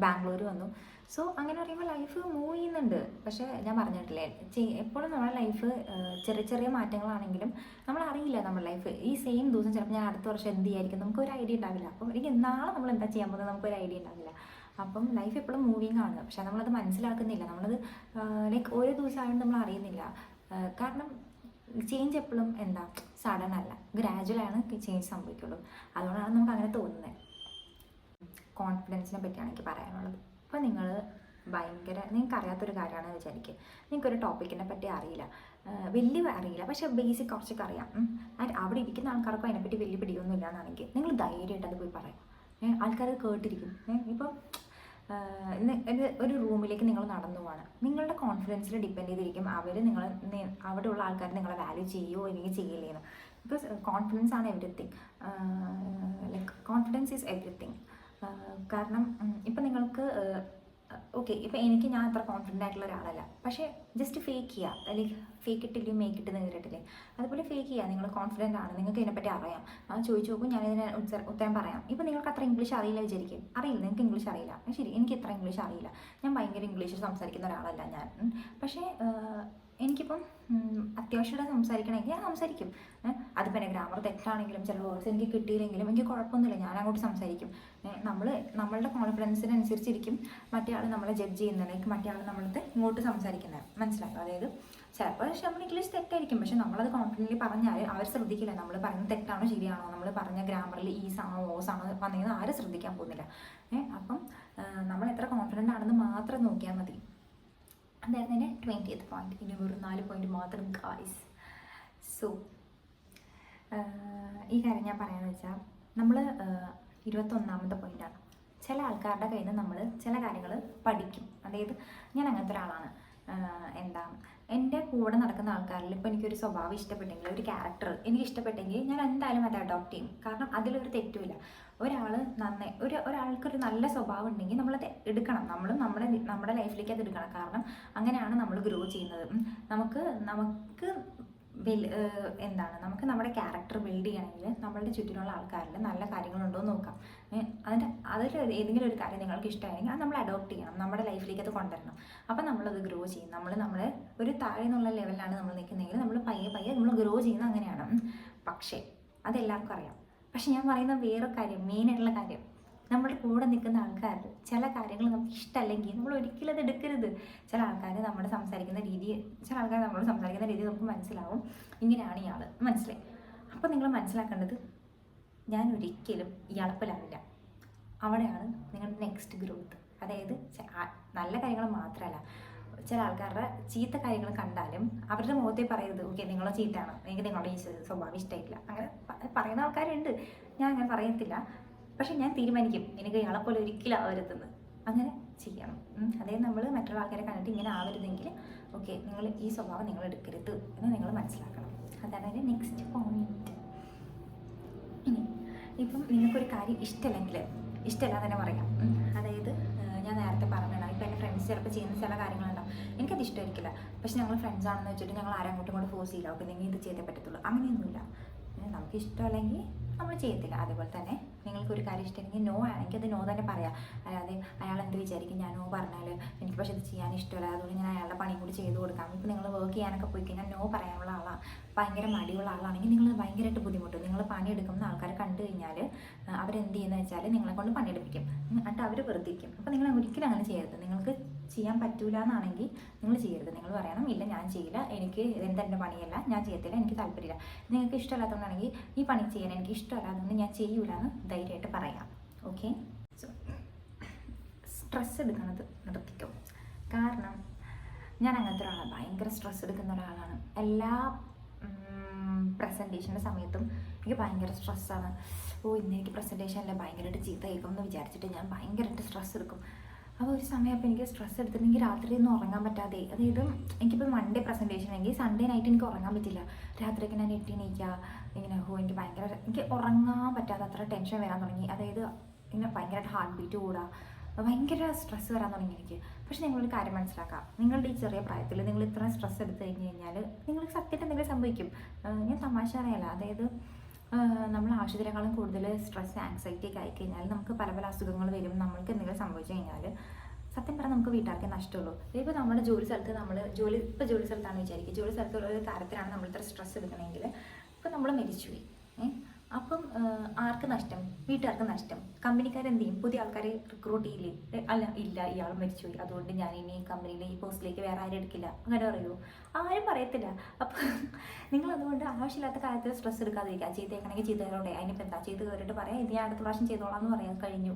ബാംഗ്ലൂർ വന്നു. സോ അങ്ങനെ പറയുമ്പോൾ ലൈഫ് മൂവ് ചെയ്യുന്നുണ്ട്. പക്ഷേ ഞാൻ പറഞ്ഞിട്ടില്ലേ, എപ്പോഴും നമ്മുടെ ലൈഫ് ചെറിയ മാറ്റങ്ങളാണെങ്കിലും നമ്മളറിയില്ല നമ്മുടെ ലൈഫ്. ഈ സെയിം ദിവസം ചിലപ്പോൾ ഞാൻ അടുത്ത വർഷം എന്ത് ചെയ്യായിരിക്കും നമുക്കൊരു ഐഡിയ ഉണ്ടാവില്ല. അപ്പം എനിക്ക് നാളെ നമ്മൾ എന്താ ചെയ്യാൻ പോകുന്നത് നമുക്കൊരു ഐഡിയ ഉണ്ടാവില്ല. അപ്പം ലൈഫ് എപ്പോഴും മൂവിങ് ആണ്. പക്ഷെ നമ്മളത് മനസ്സിലാക്കുന്നില്ല. നമ്മളത് ലൈക്ക് ഓരോ ദിവസമായിട്ട് നമ്മൾ അറിയുന്നില്ല. കാരണം ചേഞ്ച് എപ്പോഴും സഡൻ അല്ല, ഗ്രാജുവലാണ് ചേഞ്ച് സംഭവിക്കുള്ളൂ. അതുകൊണ്ടാണ് നമുക്ക് അങ്ങനെ തോന്നുന്നത്. കോൺഫിഡൻസിനെ പറ്റിയാണ് എനിക്ക് പറയാനുള്ളത്. അപ്പോൾ നിങ്ങൾക്ക് അറിയാത്തൊരു കാര്യമാണെന്ന് വിചാരിക്കുക. നിങ്ങൾക്കൊരു ടോപ്പിക്കിനെ പറ്റി അറിയില്ല, അറിയില്ല, പക്ഷേ ബേസിക് കുറച്ചൊക്കെ അറിയാം. അവിടെ ഇരിക്കുന്ന ആൾക്കാർക്കും അതിനെപ്പറ്റി വലിയ പിടിയൊന്നും ഇല്ലയെന്നാണെങ്കിൽ നിങ്ങൾ ധൈര്യമായിട്ട് അത് പോയി പറയാം. ആൾക്കാർ കേട്ടിരിക്കും. ഇപ്പം ഒരു റൂമിലേക്ക് നിങ്ങൾ നടന്നു പോവാണ്, നിങ്ങളുടെ കോൺഫിഡൻസിൽ ഡിപ്പെൻഡ് ചെയ്തിരിക്കും അവിടെയുള്ള ആൾക്കാർ നിങ്ങളെ വാല്യൂ ചെയ്യുമോ അല്ലെങ്കിൽ ചെയ്യില്ലേന്ന്. ബിക്കോസ് കോൺഫിഡൻസ് ആണ് എവരിത്തിങ്. Confidence is everything. കാരണം ഇപ്പം നിങ്ങൾക്ക് എനിക്ക് ഞാൻ അത്ര കോൺഫിഡൻ്റ് ആയിട്ടുള്ള ഒരാളല്ല, പക്ഷേ ജസ്റ്റ് ഫേക്ക് ചെയ്യുക, അല്ലെങ്കിൽ ഫേക്ക് ഇട്ടില്ലേ മേക്ക് ഇട്ട് നേരിട്ടില്ലേ, അതുപോലെ ഫേക്ക് ചെയ്യുക. നിങ്ങൾ കോൺഫിഡൻ്റ് ആണ്, നിങ്ങൾക്ക് ഇതിനെപ്പറ്റി അറിയാം, അത് ചോദിച്ചു നോക്കും, ഞാനിതിന് ഉത്തരം പറയാം. ഇപ്പം നിങ്ങൾക്ക് അത്ര ഇംഗ്ലീഷ് അറിയില്ല വിചാരിക്കും, അറിയില്ല, നിങ്ങൾക്ക് ഇംഗ്ലീഷ് അറിയില്ല, ശരി, എനിക്ക് ഇത്ര ഇംഗ്ലീഷ് അറിയില്ല, ഞാൻ ഭയങ്കര ഇംഗ്ലീഷ് സംസാരിക്കുന്ന ഒരാളല്ല ഞാൻ. പക്ഷേ എനിക്കിപ്പം അത്യാവശ്യമായിട്ട് സംസാരിക്കണമെങ്കിൽ ഞാൻ സംസാരിക്കും. അതിപ്പോൾ എൻ്റെ ഗ്രാമർ തെറ്റാണെങ്കിലും ചില വേർഡ്സ് എനിക്ക് കിട്ടിയില്ലെങ്കിലും എനിക്ക് കുഴപ്പമൊന്നുമില്ല, ഞാൻ അങ്ങോട്ട് സംസാരിക്കും. നമ്മളുടെ കോൺഫിഡൻസിനനുസരിച്ചിരിക്കും മറ്റേ ആൾ നമ്മളെ ജഡ്ജ് ചെയ്യുന്നതിലേക്ക് മറ്റേ ആൾ നമ്മളത് ഇങ്ങോട്ട് സംസാരിക്കുന്നത്. മനസ്സിലായോ? അതായത് ചിലപ്പോൾ നമ്മൾ ഇംഗ്ലീഷ് തെറ്റായിരിക്കും, പക്ഷെ നമ്മളത് കോൺഫിഡൻ്റ്ലി പറഞ്ഞാൽ അവർ ശ്രദ്ധിക്കില്ല നമ്മൾ പറയുന്നത് തെറ്റാണോ ശരിയാണോ, നമ്മൾ പറഞ്ഞ ഗ്രാമറിൽ ഈസാണോ ഓസാണോ വന്നിരുന്നത് ആരും ശ്രദ്ധിക്കാൻ പോകുന്നില്ല. അപ്പം നമ്മൾ എത്ര കോൺഫിഡൻ്റ് ആണെന്ന് മാത്രം നോക്കിയാൽ മതി. അതായിരുന്നു എൻ്റെ 20th പോയിന്റ്. ഇനി വെറും 4 പോയിന്റ് മാത്രം ഗായ്സ്. സോ ഈ കാര്യം ഞാൻ പറയാമെന്ന് വെച്ചാൽ നമ്മൾ 21ാമത്തെ പോയിൻ്റാണ്. ചില ആൾക്കാരുടെ കയ്യിൽ നിന്ന് നമ്മൾ ചില കാര്യങ്ങൾ പഠിക്കും. അതായത് ഞാൻ അങ്ങനത്തെ ഒരാളാണ്. എന്താ, എൻ്റെ കൂടെ നടക്കുന്ന ആൾക്കാരിൽ ഇപ്പോൾ എനിക്കൊരു സ്വഭാവം ഇഷ്ടപ്പെട്ടെങ്കിൽ, ഒരു ക്യാരക്ടർ എനിക്ക് ഇഷ്ടപ്പെട്ടെങ്കിൽ ഞാൻ എന്തായാലും അത് അഡോപ്റ്റ് ചെയ്യും. കാരണം അതിലൊരു തെറ്റുമില്ല. ഒരാൾ നന്നായി ഒരാൾക്കൊരു നല്ല സ്വഭാവം ഉണ്ടെങ്കിൽ നമ്മളത് എടുക്കണം. നമ്മൾ നമ്മുടെ ലൈഫിലേക്ക് അത് എടുക്കണം. കാരണം അങ്ങനെയാണ് നമ്മൾ ഗ്രോ ചെയ്യുന്നത്. നമുക്ക് നമുക്ക് നമ്മുടെ ക്യാരക്ടർ ബിൽഡ് ചെയ്യണമെങ്കിൽ നമ്മളുടെ ചുറ്റിനുള്ള ആൾക്കാരിൽ നല്ല കാര്യങ്ങളുണ്ടോ എന്ന് നോക്കാം. അതിൽ ഏതെങ്കിലും ഒരു കാര്യം നിങ്ങൾക്ക് ഇഷ്ടമായെങ്കിൽ അത് നമ്മൾ അഡോപ്റ്റ് ചെയ്യണം, നമ്മുടെ ലൈഫിലേക്ക് അത് കൊണ്ടുവരണം. അപ്പം നമ്മളത് ഗ്രോ ചെയ്യും. നമ്മളെ ഒരു താഴെ നിന്നുള്ള ലെവലിലാണ് നമ്മൾ നിൽക്കുന്നതെങ്കിൽ നമ്മൾ പയ്യെ നമ്മൾ ഗ്രോ ചെയ്യുന്നത് അങ്ങനെയാണ്. പക്ഷേ അതെല്ലാവർക്കും അറിയാം. പക്ഷെ ഞാൻ പറയുന്ന വേറെ കാര്യം, മെയിനായിട്ടുള്ള കാര്യം, നമ്മുടെ കൂടെ നിൽക്കുന്ന ആൾക്കാർ ചില കാര്യങ്ങൾ നമുക്ക് ഇഷ്ടമല്ലെങ്കിൽ നമ്മൾ ഒരിക്കലും അത് എടുക്കരുത്. ചില ആൾക്കാർ നമ്മളോട് സംസാരിക്കുന്ന രീതി നമുക്ക് മനസ്സിലാവും, ഇങ്ങനെയാണ് ഇയാൾ, മനസ്സിലായി. അപ്പോൾ നിങ്ങൾ മനസ്സിലാക്കേണ്ടത്, ഞാൻ ഒരിക്കലും ഇയാളപ്പിലാവില്ല. അവിടെയാണ് നിങ്ങളുടെ നെക്സ്റ്റ് ഗ്രോത്ത്. അതായത് നല്ല കാര്യങ്ങൾ മാത്രമല്ല, ചില ആൾക്കാരുടെ ചീത്ത കാര്യങ്ങൾ കണ്ടാലും അവരുടെ മുഖത്തെ പറയരുത്, ഓക്കെ നിങ്ങളെ ചീത്തയാണ്, എനിക്ക് നിങ്ങളുടെ ഈ സ്വഭാവം ഇഷ്ടമായിട്ടില്ല. അങ്ങനെ പറയുന്ന ആൾക്കാരുണ്ട്. ഞാൻ അങ്ങനെ പറയത്തില്ല. പക്ഷെ ഞാൻ തീരുമാനിക്കും എനിക്ക് ഇയാളെപ്പോലെ ഒരിക്കലും ആവരുതെന്ന്. അങ്ങനെ ചെയ്യണം. അതായത് നമ്മൾ മറ്റുള്ള ആൾക്കാരെ കണ്ടിട്ട് ഇങ്ങനെ ആവരുതെങ്കിൽ ഓക്കെ, നിങ്ങൾ ഈ സ്വഭാവം നിങ്ങൾ എടുക്കരുത് എന്ന് നിങ്ങൾ മനസ്സിലാക്കണം. അതാണ് അതിൻ്റെ നെക്സ്റ്റ് പോയിന്റ്. ഇനി ഇപ്പം നിങ്ങൾക്കൊരു കാര്യം ഇഷ്ടമല്ല തന്നെ പറയാം. അതായത് ഞാൻ നേരത്തെ പറഞ്ഞതാണ്, ഇപ്പം എൻ്റെ ഫ്രണ്ട്സ് ചിലപ്പോൾ ചെയ്യുന്ന ചില കാര്യങ്ങളുണ്ടാവും, എനിക്കത് ഇഷ്ടമായിരിക്കില്ല. പക്ഷെ ഞങ്ങൾ ഫ്രണ്ട്സ് ആണെന്ന് വെച്ചിട്ട് ഞങ്ങൾ ആരും അങ്ങോട്ടും ഇങ്ങോട്ട് ഫോഴ്സ് ചെയ്യില്ല, ഓക്കെ നിങ്ങൾ ഇത് ചെയ്തേ പറ്റത്തുള്ളൂ, അങ്ങനെയൊന്നുമില്ല. നമുക്ക് ഇഷ്ടമല്ലെങ്കിൽ നമ്മൾ ചെയ്യത്തില്ല. അതുപോലെ തന്നെ നിങ്ങൾക്കൊരു കാര്യം ഇഷ്ടമെങ്കിൽ നോ ആണെങ്കിൽ അത് നോ തന്നെ പറയാം. അല്ലാതെ അയാൾ എന്ത് വിചാരിക്കും ഞാൻ നോ പറഞ്ഞാൽ, എനിക്ക് പക്ഷേ ഇത് ചെയ്യാൻ ഇഷ്ടമല്ല, അതുകൊണ്ട് ഞാൻ അയാളുടെ പണി കൂടി ചെയ്ത് കൊടുക്കാം. ഇപ്പോൾ നിങ്ങൾ വർക്ക് ചെയ്യാനൊക്കെ പോയി കഴിഞ്ഞാൽ നോ പറയാനുള്ള ആളാണ്, ഭയങ്കര മടിയുള്ള ആളാണെങ്കിൽ നിങ്ങൾ ഭയങ്കരമായിട്ട് ബുദ്ധിമുട്ടും. നിങ്ങൾ പണിയെടുക്കുന്ന ആൾക്കാരെ കണ്ടു കഴിഞ്ഞാൽ അവരെന്ത് ചെയ്യുന്നത് വെച്ചാൽ നിങ്ങളെ കൊണ്ട് പണിയെടുപ്പിക്കും, എന്നിട്ട് അവർ വെറുതിരിക്കും. അപ്പോൾ നിങ്ങൾ ഒരിക്കലും അങ്ങനെ ചെയ്യരുത്. നിങ്ങൾക്ക് ചെയ്യാൻ പറ്റൂല എന്നാണെങ്കിൽ നിങ്ങൾ ചെയ്യരുത്. നിങ്ങൾ പറയണം, ഇല്ല ഞാൻ ചെയ്യില്ല, എനിക്ക് ഇതെൻ്റെ പണിയല്ല, ഞാൻ ചെയ്യത്തില്ല, എനിക്ക് താല്പര്യമില്ല. നിങ്ങൾക്ക് ഇഷ്ടമല്ലാത്തതുകൊണ്ടാണെങ്കിൽ ഈ പണി ചെയ്യാൻ എനിക്ക് ഇഷ്ടമല്ല, അതുകൊണ്ട് ഞാൻ ചെയ്യൂല എന്ന് ധൈര്യമായിട്ട് പറയാം. ഓക്കെ, സോ സ്ട്രെസ് എടുക്കുന്നത് നിർത്തിക്കും. കാരണം ഞാൻ അങ്ങനത്തെ ഒരാളാണ്, ഭയങ്കര സ്ട്രെസ് എടുക്കുന്ന ഒരാളാണ്. എല്ലാ പ്രസൻറ്റേഷൻ്റെ സമയത്തും എനിക്ക് ഭയങ്കര സ്ട്രെസ്സാണ്. ഇന്ന് എനിക്ക് പ്രസൻറ്റേഷനിൽ ഭയങ്കരമായിട്ട് ചീത്ത കേൾക്കും എന്ന് വിചാരിച്ചിട്ട് ഞാൻ ഭയങ്കരമായിട്ട് സ്ട്രെസ് എടുക്കും. അപ്പോൾ ഒരു സമയപ്പോൾ എനിക്ക് സ്ട്രെസ് എടുത്തിട്ടുണ്ടെങ്കിൽ രാത്രി ഒന്നും ഉറങ്ങാൻ പറ്റാതെ, അതായത് എനിക്കിപ്പോൾ മൺഡേ പ്രസൻറ്റേഷൻ ആണെങ്കിൽ സൺഡേ നൈറ്റ് എനിക്ക് ഉറങ്ങാൻ പറ്റില്ല. രാത്രിയൊക്കെ ഞാൻ എണീക്കുക ഇങ്ങനെ എനിക്ക് ഉറങ്ങാൻ പറ്റാതെ അത്ര ടെൻഷൻ വരാൻ തുടങ്ങി. അതായത് ഇങ്ങനെ ഭയങ്കരമായിട്ട് ഹാർട്ട് ബീറ്റ് കൂടുക, ഭയങ്കര സ്ട്രെസ് വരാൻ തുടങ്ങി എനിക്ക്. പക്ഷെ നിങ്ങളൊരു കാര്യം മനസ്സിലാക്കാം, നിങ്ങളുടെ ഈ ചെറിയ പ്രായത്തിൽ നിങ്ങൾ ഇത്രയും സ്ട്രെസ് എടുത്തു കഴിഞ്ഞ് കഴിഞ്ഞാൽ നിങ്ങൾക്ക് സത്യമായിട്ട് എന്തെങ്കിലും സംഭവിക്കും. ഞാൻ തമാശ അറിയാല. അതായത് നമ്മൾ ആവശ്യത്തിനേക്കാളും കൂടുതൽ സ്ട്രെസ് ആങ്സൈറ്റി ഒക്കെ ആയിക്കഴിഞ്ഞാൽ നമുക്ക് പല പല അസുഖങ്ങൾ വരും. നമ്മൾക്ക് എന്തെങ്കിലും സംഭവിച്ചു കഴിഞ്ഞാൽ സത്യം പറഞ്ഞാൽ നമുക്ക് വീട്ടുകാർക്ക് നഷ്ടമുള്ളൂ. ഇപ്പോൾ നമ്മുടെ ജോലി സ്ഥലത്ത് ജോലി സ്ഥലത്താണ് വിചാരിക്കുക, ജോലി സ്ഥലത്തുള്ള ഒരു കാര്യത്തിലാണ് നമ്മൾ ഇത്ര സ്ട്രെസ് എടുക്കണമെങ്കിൽ ഇപ്പോൾ നമ്മൾ മരിച്ചുപോയി. അപ്പം ആർക്ക് നഷ്ടം? വീട്ടുകാർക്ക് നഷ്ടം. കമ്പനിക്കാരെന്ത് ചെയ്യും? പുതിയ ആൾക്കാരെ റിക്രൂട്ട് ചെയ്യില്ലേ? ഇല്ല ഇയാൾ മരിച്ചുപോയി, അതുകൊണ്ട് ഞാൻ ഇനി കമ്പനിയിലെ ഈ പോസ്റ്റിലേക്ക് വേറെ ആരും എടുക്കില്ല, അങ്ങനെ പറയുമോ? ആരും പറയത്തില്ല. അപ്പം നിങ്ങൾ അതുകൊണ്ട് ആവശ്യമില്ലാത്ത കാര്യത്തിൽ സ്ട്രെസ് എടുക്കാതിരിക്കുക. ചെയ്തേക്കണമെങ്കിൽ ചെയ്തേക്കോട്ടെ, അതിനിപ്പോൾ എന്താ ചെയ്ത് കയറിയിട്ട് പറയാം, ഇത് ഞാൻ അടുത്ത പ്രാവശ്യം ചെയ്തോളാം എന്ന് പറയാൻ കഴിഞ്ഞു.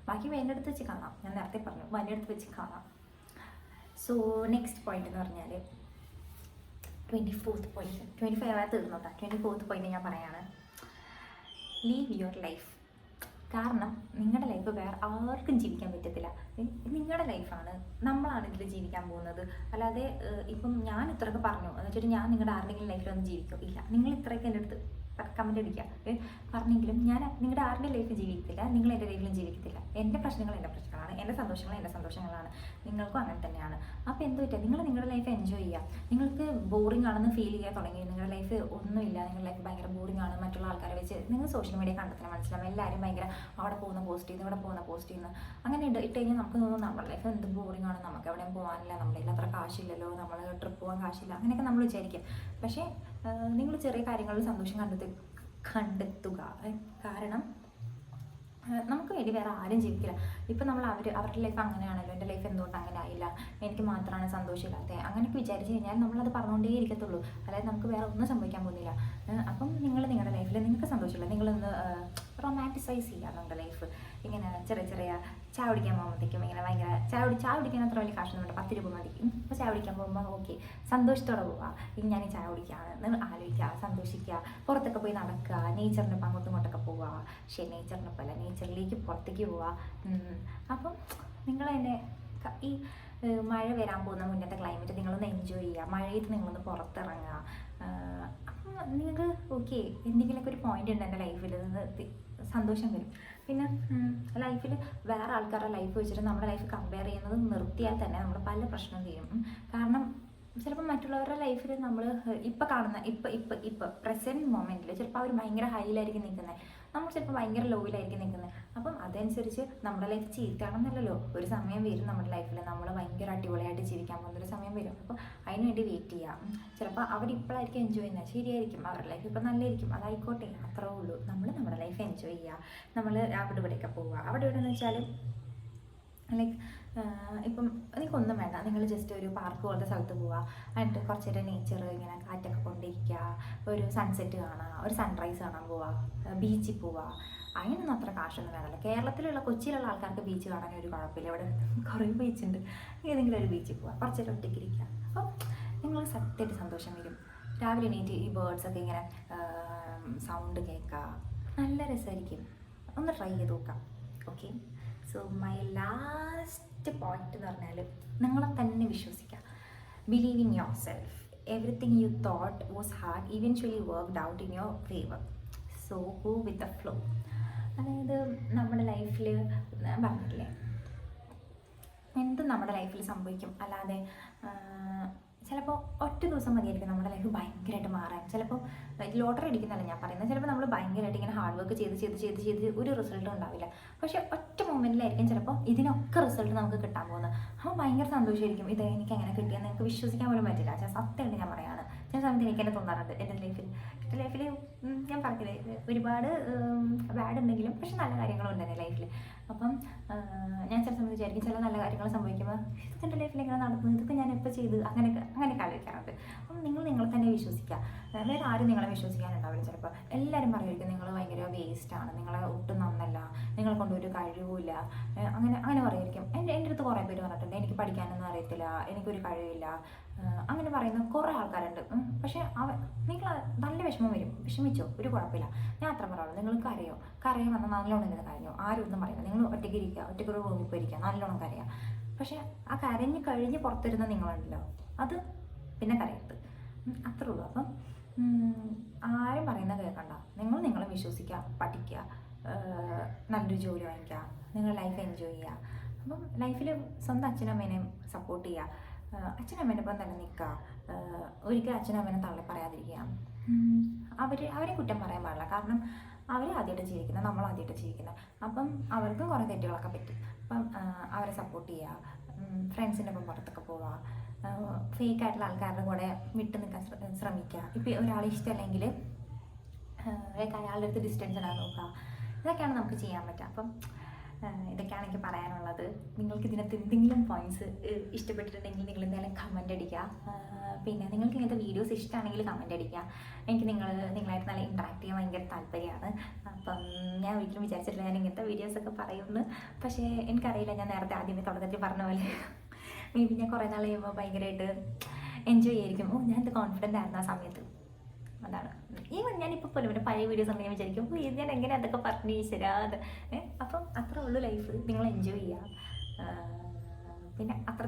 ബാക്കി വേണ്ടെടുത്ത് വെച്ച് കാണാം. ഞാൻ നേരത്തെ പറഞ്ഞു, വന്നെടുത്ത് വെച്ച് കാണാം. സോ നെക്സ്റ്റ് പോയിന്റ് എന്ന് പറഞ്ഞാൽ 24th പോയിന്റ്. 25 തീർന്നോട്ടാ. 24th പോയിന്റ് ഞാൻ പറയാണ്, ലീവ് യുവർ ലൈഫ്. കാരണം നിങ്ങളുടെ ലൈഫ് വേറെ ആർക്കും ജീവിക്കാൻ പറ്റത്തില്ല. നിങ്ങളുടെ ലൈഫാണ്, നമ്മളാണ് ഇതിൽ ജീവിക്കാൻ പോകുന്നത്. അല്ലാതെ ഇപ്പം ഞാൻ ഇത്രയൊക്കെ പറഞ്ഞു എന്ന് വെച്ചിട്ട് ഞാൻ നിങ്ങളുടെ ആരുടെയെങ്കിലും ലൈഫിലൊന്നും ജീവിക്കും ഇല്ല. നിങ്ങൾ ഇത്രയൊക്കെ എൻ്റെ അടുത്ത് കമൻ്റ് അടിക്കുക പറഞ്ഞെങ്കിലും ഞാൻ നിങ്ങളുടെ ആരുടെ ലൈഫ് ജീവിക്കത്തില്ല, നിങ്ങൾ എൻ്റെ ലൈഫിലും ജീവിക്കത്തില്ല. എൻ്റെ പ്രശ്നങ്ങൾ എൻ്റെ പ്രശ്നങ്ങളാണ്, എൻ്റെ സന്തോഷങ്ങൾ എൻ്റെ സന്തോഷങ്ങളാണ്, നിങ്ങൾക്കും അങ്ങനെ തന്നെയാണ്. അപ്പോൾ എന്ത് പറ്റുക, നിങ്ങൾ നിങ്ങളുടെ ലൈഫ് എൻജോയ് ചെയ്യുക. നിങ്ങൾക്ക് ബോറിംഗ് ആണെന്ന് ഫീൽ ചെയ്യാൻ തുടങ്ങി, നിങ്ങളുടെ ലൈഫ് ഒന്നുമില്ല, നിങ്ങളുടെ ലൈഫ് ഭയങ്കര ബോറിംഗ് ആണ്, മറ്റുള്ള ആൾക്കാരെ വെച്ച് നിങ്ങൾ സോഷ്യൽ മീഡിയ കണ്ടെത്തണം, മനസ്സിലാവും. എല്ലാവരും ഭയങ്കര അവിടെ പോകുന്ന പോസ്റ്റ് ചെയ്യുന്നു, ഇവിടെ പോകുന്ന പോസ്റ്റ് ചെയ്യുന്നു, അങ്ങനെ ഇട്ട് കഴിഞ്ഞാൽ നമുക്ക് തോന്നുന്നു നമ്മുടെ ലൈഫ് എന്ത് ബോറിംഗ് ആണ്, നമുക്ക് എവിടെയും പോകാനില്ല, നമ്മുടെ കയ്യിൽ അത്ര കാശില്ലല്ലോ, നമ്മൾ ട്രിപ്പ് പോകാൻ കാശില്ല, അങ്ങനെയൊക്കെ നമ്മൾ വിചാരിക്കും. പക്ഷേ നിങ്ങൾ ചെറിയ കാര്യങ്ങളിൽ സന്തോഷം കണ്ടെത്തുക. കാരണം നമുക്ക് വേണ്ടി വേറെ ആരും ജീവിക്കില്ല. ഇപ്പം നമ്മൾ അവരുടെ ലൈഫ് അങ്ങനെയാണല്ലോ, എൻ്റെ ലൈഫ് എന്തുകൊണ്ട് അങ്ങനെ ആയില്ല, എനിക്ക് മാത്രമാണ് സന്തോഷമില്ലാത്തത്, അങ്ങനെയൊക്കെ വിചാരിച്ച് കഴിഞ്ഞാൽ നമ്മളത് പറഞ്ഞുകൊണ്ടേ ഇരിക്കത്തുള്ളൂ. അതായത് നമുക്ക് വേറെ ഒന്നും സംഭവിക്കാൻ പോകുന്നില്ല. അപ്പം നിങ്ങൾ നിങ്ങളുടെ ലൈഫിൽ നിങ്ങൾക്ക് സന്തോഷമില്ല, നിങ്ങളൊന്ന് റൊമാൻറ്റിസൈസ് ചെയ്യുക നമ്മുടെ ലൈഫ്. ഇങ്ങനെ ചെറിയ ചെറിയ ചായ കുടിക്കാൻ പോകുമ്പോഴത്തേക്കും ഇങ്ങനെ ഭയങ്കര ചായ കുടിക്കാൻ അത്ര വലിയ കാശൊന്നുമില്ല, 10 രൂപ മതി. അപ്പോൾ ചായ കുടിക്കാൻ പോകുമ്പോൾ ഓക്കെ സന്തോഷത്തോടെ പോവുക, ഇനി ഞാൻ ഈ ചായ കുടിക്കുകയാണ് നിങ്ങൾ ആലോചിക്കുക, സന്തോഷിക്കുക, പുറത്തൊക്കെ പോയി നടക്കുക, നേച്ചറിനൊപ്പം അങ്ങോട്ടും ഇങ്ങോട്ടൊക്കെ പോവുക. പക്ഷേ നേച്ചറിനൊപ്പം അല്ല, നേച്ചറിലേക്ക് പുറത്തേക്ക് പോവുക. അപ്പം നിങ്ങളതിൻ്റെ ഈ മഴ വരാൻ പോകുന്ന മുന്നത്തെ ക്ലൈമറ്റ് നിങ്ങളൊന്ന് എൻജോയ് ചെയ്യുക, മഴയത്ത് നിങ്ങളൊന്ന് പുറത്തിറങ്ങുക. അപ്പം നിങ്ങൾക്ക് ഓക്കെ എന്തെങ്കിലുമൊക്കെ ഒരു പോയിന്റ് ഉണ്ട് എൻ്റെ ലൈഫിൽ നിന്ന് സന്തോഷം വരും. പിന്നെ ലൈഫിൽ വേറെ ആൾക്കാരുടെ ലൈഫ് വെച്ചിട്ട് നമ്മുടെ ലൈഫ് കമ്പയർ ചെയ്യുന്നത് നിർത്തിയാൽ തന്നെ നമ്മുടെ പല പ്രശ്നം തീരും. കാരണം ചിലപ്പോൾ മറ്റുള്ളവരുടെ ലൈഫിൽ നമ്മൾ ഇപ്പം കാണുന്ന ഇപ്പം പ്രസൻറ്റ് മൊമെൻറ്റിൽ ചിലപ്പോൾ അവർ ഭയങ്കര ഹൈയിലായിരിക്കും നിൽക്കുന്നത്, നമ്മൾ ചിലപ്പോൾ ഭയങ്കര ലോയിലായിരിക്കും നിൽക്കുന്നത്. അപ്പം അതനുസരിച്ച് നമ്മുടെ ലൈഫ് ചീത്തയാണെന്നല്ലല്ലോ, ഒരു സമയം വരും നമ്മുടെ ലൈഫിൽ നമ്മൾ ഭയങ്കര അടിപൊളിയായിട്ട് ജീവിക്കാൻ പോകുന്നൊരു സമയം വരും. അപ്പോൾ അതിന് വേണ്ടി വെയിറ്റ് ചെയ്യാം. ചിലപ്പോൾ അവരിപ്പോഴായിരിക്കും എൻജോയ് ചെയ്യുന്നത്, ശരിയായിരിക്കും, അവരുടെ ലൈഫ് ഇപ്പം നല്ലതായിരിക്കും, അതായിക്കോട്ടെ, അത്രേ ഉള്ളൂ. നമ്മൾ നമ്മുടെ ലൈഫ് എൻജോയ് ചെയ്യുക, നമ്മൾ അവിടെ ഇവിടെയൊക്കെ പോവുക. അവിടെ എവിടെയെന്ന് വെച്ചാൽ ലൈക്ക് ഇപ്പം നിങ്ങൾക്കൊന്നും വേണ്ട, നിങ്ങൾ ജസ്റ്റ് ഒരു പാർക്ക് പോലത്തെ സ്ഥലത്ത് പോവുക, എന്നിട്ട് കുറച്ച് നേരം നേച്ചർ ഇങ്ങനെ കാറ്റൊക്കെ കൊണ്ടിരിക്കുക, ഒരു സൺസെറ്റ് കാണുക, ഒരു സൺറൈസ് കാണാൻ പോവുക, ബീച്ചിൽ പോവുക. അതിനൊന്നും അത്ര കാശൊന്നും വേണമല്ലോ. കേരളത്തിലുള്ള കൊച്ചിയിലുള്ള ആൾക്കാർക്ക് ബീച്ച് കാണാൻ ഒരു കുഴപ്പമില്ല, ഇവിടെ കുറേ ബീച്ചുണ്ട്. ഏതെങ്കിലും ഒരു ബീച്ചിൽ പോവുക, കുറച്ച് നേരം ഒറ്റയ്ക്ക് ഇരിക്കുക. അപ്പം നിങ്ങൾ സത്യമായിട്ട് സന്തോഷം വരും. രാവിലെ എണീറ്റ് ഈ ബേർഡ്സൊക്കെ ഇങ്ങനെ സൗണ്ട് കേൾക്കുക, നല്ല രസമായിരിക്കും. ഒന്ന് ട്രൈ ചെയ്ത് നോക്കാം. Okay, so my last point എന്ന് പറഞ്ഞാൽ നിങ്ങളെ തന്നെ വിശ്വസിക്കുക. Believe in your self. Everything you thought was hard eventually worked out in your favour. So go with the flow. അതായത് നമ്മുടെ ലൈഫിൽ പറഞ്ഞിട്ടില്ലേ, എന്തും നമ്മുടെ ലൈഫിൽ സംഭവിക്കും. അല്ലാതെ ചിലപ്പോൾ ഒറ്റ ദിവസം മതിയായിരിക്കും നമ്മുടെ ലൈഫ് ഭയങ്കരമായിട്ട് മാറാൻ. ചിലപ്പോൾ ലോട്ടറി അടിക്കുന്നതല്ല ഞാൻ പറയുന്നത്, ചിലപ്പോൾ നമ്മൾ ഭയങ്കരമായിട്ട് ഇങ്ങനെ ഹാർഡ് വർക്ക് ചെയ്ത് ഒരു റിസൾട്ടും ഉണ്ടാവില്ല. പക്ഷേ ഒറ്റ മൊമെൻറ്റിലായിരിക്കും ചിലപ്പോൾ ഇതിനൊക്കെ റിസൾട്ട് നമുക്ക് കിട്ടാൻ പോകുന്നത്. അപ്പോൾ ഭയങ്കര സന്തോഷമായിരിക്കും. ഇത് എനിക്ക് എങ്ങനെ കിട്ടിയെന്ന് എനിക്ക് വിശ്വസിക്കാൻ പോലും പറ്റില്ല. സത്യമായിട്ട് ഞാൻ പറയാണ്, ചില സമയത്ത് എനിക്ക് തന്നെ തോന്നാറുണ്ട് എൻ്റെ ലൈഫിൽ ഞാൻ പറഞ്ഞില്ലേ ഒരുപാട് ബാഡ് ഉണ്ടെങ്കിലും പക്ഷെ നല്ല കാര്യങ്ങളും ഉണ്ട് എൻ്റെ ലൈഫിൽ. അപ്പം ഞാൻ ചില സമയത്ത് വിചാരിക്കും ചില നല്ല കാര്യങ്ങൾ സംഭവിക്കുമ്പോൾ ഇതൊക്കെ എൻ്റെ ലൈഫിൽ എങ്ങനെ നടക്കുന്നു, ഇതൊക്കെ ഞാൻ എപ്പോൾ ചെയ്ത് അങ്ങനെയൊക്കെ ആലോചിക്കാറുണ്ട്. അപ്പം നിങ്ങളെ തന്നെ വിശ്വസിക്കുക. വേറെ ആരും നിങ്ങളെ വിശ്വസിക്കാനുണ്ടാവില്ല. ചിലപ്പോൾ എല്ലാവരും പറയുമായിരിക്കും നിങ്ങൾ ഭയങ്കര വേസ്റ്റാണ്, നിങ്ങളെ ഒട്ടും നന്നല്ല, നിങ്ങളെ കൊണ്ടൊരു കഴിവില്ല, അങ്ങനെ പറയുമായിരിക്കും. എൻ്റെ അടുത്ത് കുറേ പേര് പറഞ്ഞിട്ടുണ്ട് എനിക്ക് പഠിക്കാനൊന്നും അറിയത്തില്ല, എനിക്കൊരു കഴിവില്ല, അങ്ങനെ പറയുന്ന കുറേ ആൾക്കാരുണ്ട്. പക്ഷേ നിങ്ങൾ നല്ല വിഷമം വരും, വിഷമിച്ചോ, ഒരു കുഴപ്പമില്ല. ഞാൻ അത്ര പറയുള്ളൂ, നിങ്ങൾ കരയോ വന്നാൽ നല്ലോണം ഇരുന്ന് കരഞ്ഞോ, ആരും ഒന്നും പറയില്ല. നിങ്ങൾ ഒറ്റയ്ക്ക് ഇരിക്കുക, ഒറ്റയ്ക്കൊരു റൂമിൽ പോയി ഇരിക്കുക, നല്ലോണം കരയുക. പക്ഷേ ആ കരഞ്ഞ് കഴിഞ്ഞ് പുറത്തിരുന്ന നിങ്ങളുണ്ടല്ലോ, അത് പിന്നെ കരയരുത്, അത്രേ ഉള്ളൂ. അപ്പം ആരും പറയുന്നത് കേൾക്കണ്ട, നിങ്ങളെ വിശ്വസിക്കുക, പഠിക്കുക, നല്ലൊരു ജോലി വാങ്ങിക്കുക, നിങ്ങൾ ലൈഫ് എൻജോയ് ചെയ്യുക. അപ്പം ലൈഫിൽ സ്വന്തം അച്ഛനും അമ്മേനെയും സപ്പോർട്ട് ചെയ്യുക, അച്ഛനമ്മേൻ്റെ ഒപ്പം തന്നെ നിൽക്കുക, ഒരിക്കലും അച്ഛനമ്മേനെ തള്ളി പറയാതിരിക്കുക. അവരെ കുറ്റം പറയാൻ പാടില്ല, കാരണം അവർ ആദ്യമായിട്ട് ജീവിക്കുന്നത്, നമ്മൾ ആദ്യമായിട്ട് ജീവിക്കുന്നത്. അപ്പം അവർക്കും കുറേ തെറ്റുകളൊക്കെ പറ്റും. അപ്പം അവരെ സപ്പോർട്ട് ചെയ്യുക, ഫ്രണ്ട്സിൻ്റെ ഒപ്പം പുറത്തൊക്കെ പോവുക, ഫേക്കായിട്ടുള്ള ആൾക്കാരുടെ കൂടെ വിട്ടു നിൽക്കാൻ ശ്രമിക്കുക. ഇപ്പം ഒരാളെ ഇഷ്ടമല്ലെങ്കിൽ അയാളുടെ അടുത്ത് ഡിസ്റ്റൻസ് ഇടാൻ നോക്കുക. ഇതൊക്കെയാണ് നമുക്ക് ചെയ്യാൻ പറ്റുക. അപ്പം ഇതൊക്കെയാണ് എനിക്ക് പറയാനുള്ളത്. നിങ്ങൾക്ക് ഇതിനകത്ത് എന്തെങ്കിലും പോയിന്റ്സ് ഇഷ്ടപ്പെട്ടിട്ടുണ്ടെങ്കിൽ നിങ്ങൾ എന്തായാലും കമൻ്റ് അടിക്കുക. പിന്നെ നിങ്ങൾക്ക് ഇങ്ങനത്തെ വീഡിയോസ് ഇഷ്ടമാണെങ്കിൽ കമൻ്റ് അടിക്കുക. എനിക്ക് നിങ്ങളായിട്ട് നല്ല ഇൻട്രാക്ട് ചെയ്യാൻ ഭയങ്കര താല്പര്യമാണ്. അപ്പം ഞാൻ ഒരിക്കലും വിചാരിച്ചിട്ടില്ല ഞാൻ ഇങ്ങനത്തെ വീഡിയോസൊക്കെ പറയുമെന്ന്. പക്ഷേ എനിക്കറിയില്ല, ഞാൻ നേരത്തെ ആദ്യമേ തുടക്കത്തിൽ പറഞ്ഞ പോലെ മേ ബി ഞാൻ കുറേ നാൾ കഴിയുമ്പോൾ ഭയങ്കരമായിട്ട് എൻജോയ് ചെയ്യായിരിക്കും. ഞാൻ ഇത് കോൺഫിഡൻ്റ് ആയിരുന്നു ആ സമയത്ത്. അതാണ് ഈവൻ ഞാനിപ്പോൾ പോലും പിന്നെ പഴയ വീഡിയോസ് അങ്ങനെ വിചാരിക്കും ഇത് ഞാൻ എങ്ങനെ അതൊക്കെ പറഞ്ഞു ഈശ്വരാ. അപ്പം അത്രേ ഉള്ളൂ ലൈഫ്, നിങ്ങൾ എൻജോയ് ചെയ്യുക. പിന്നെ അത്ര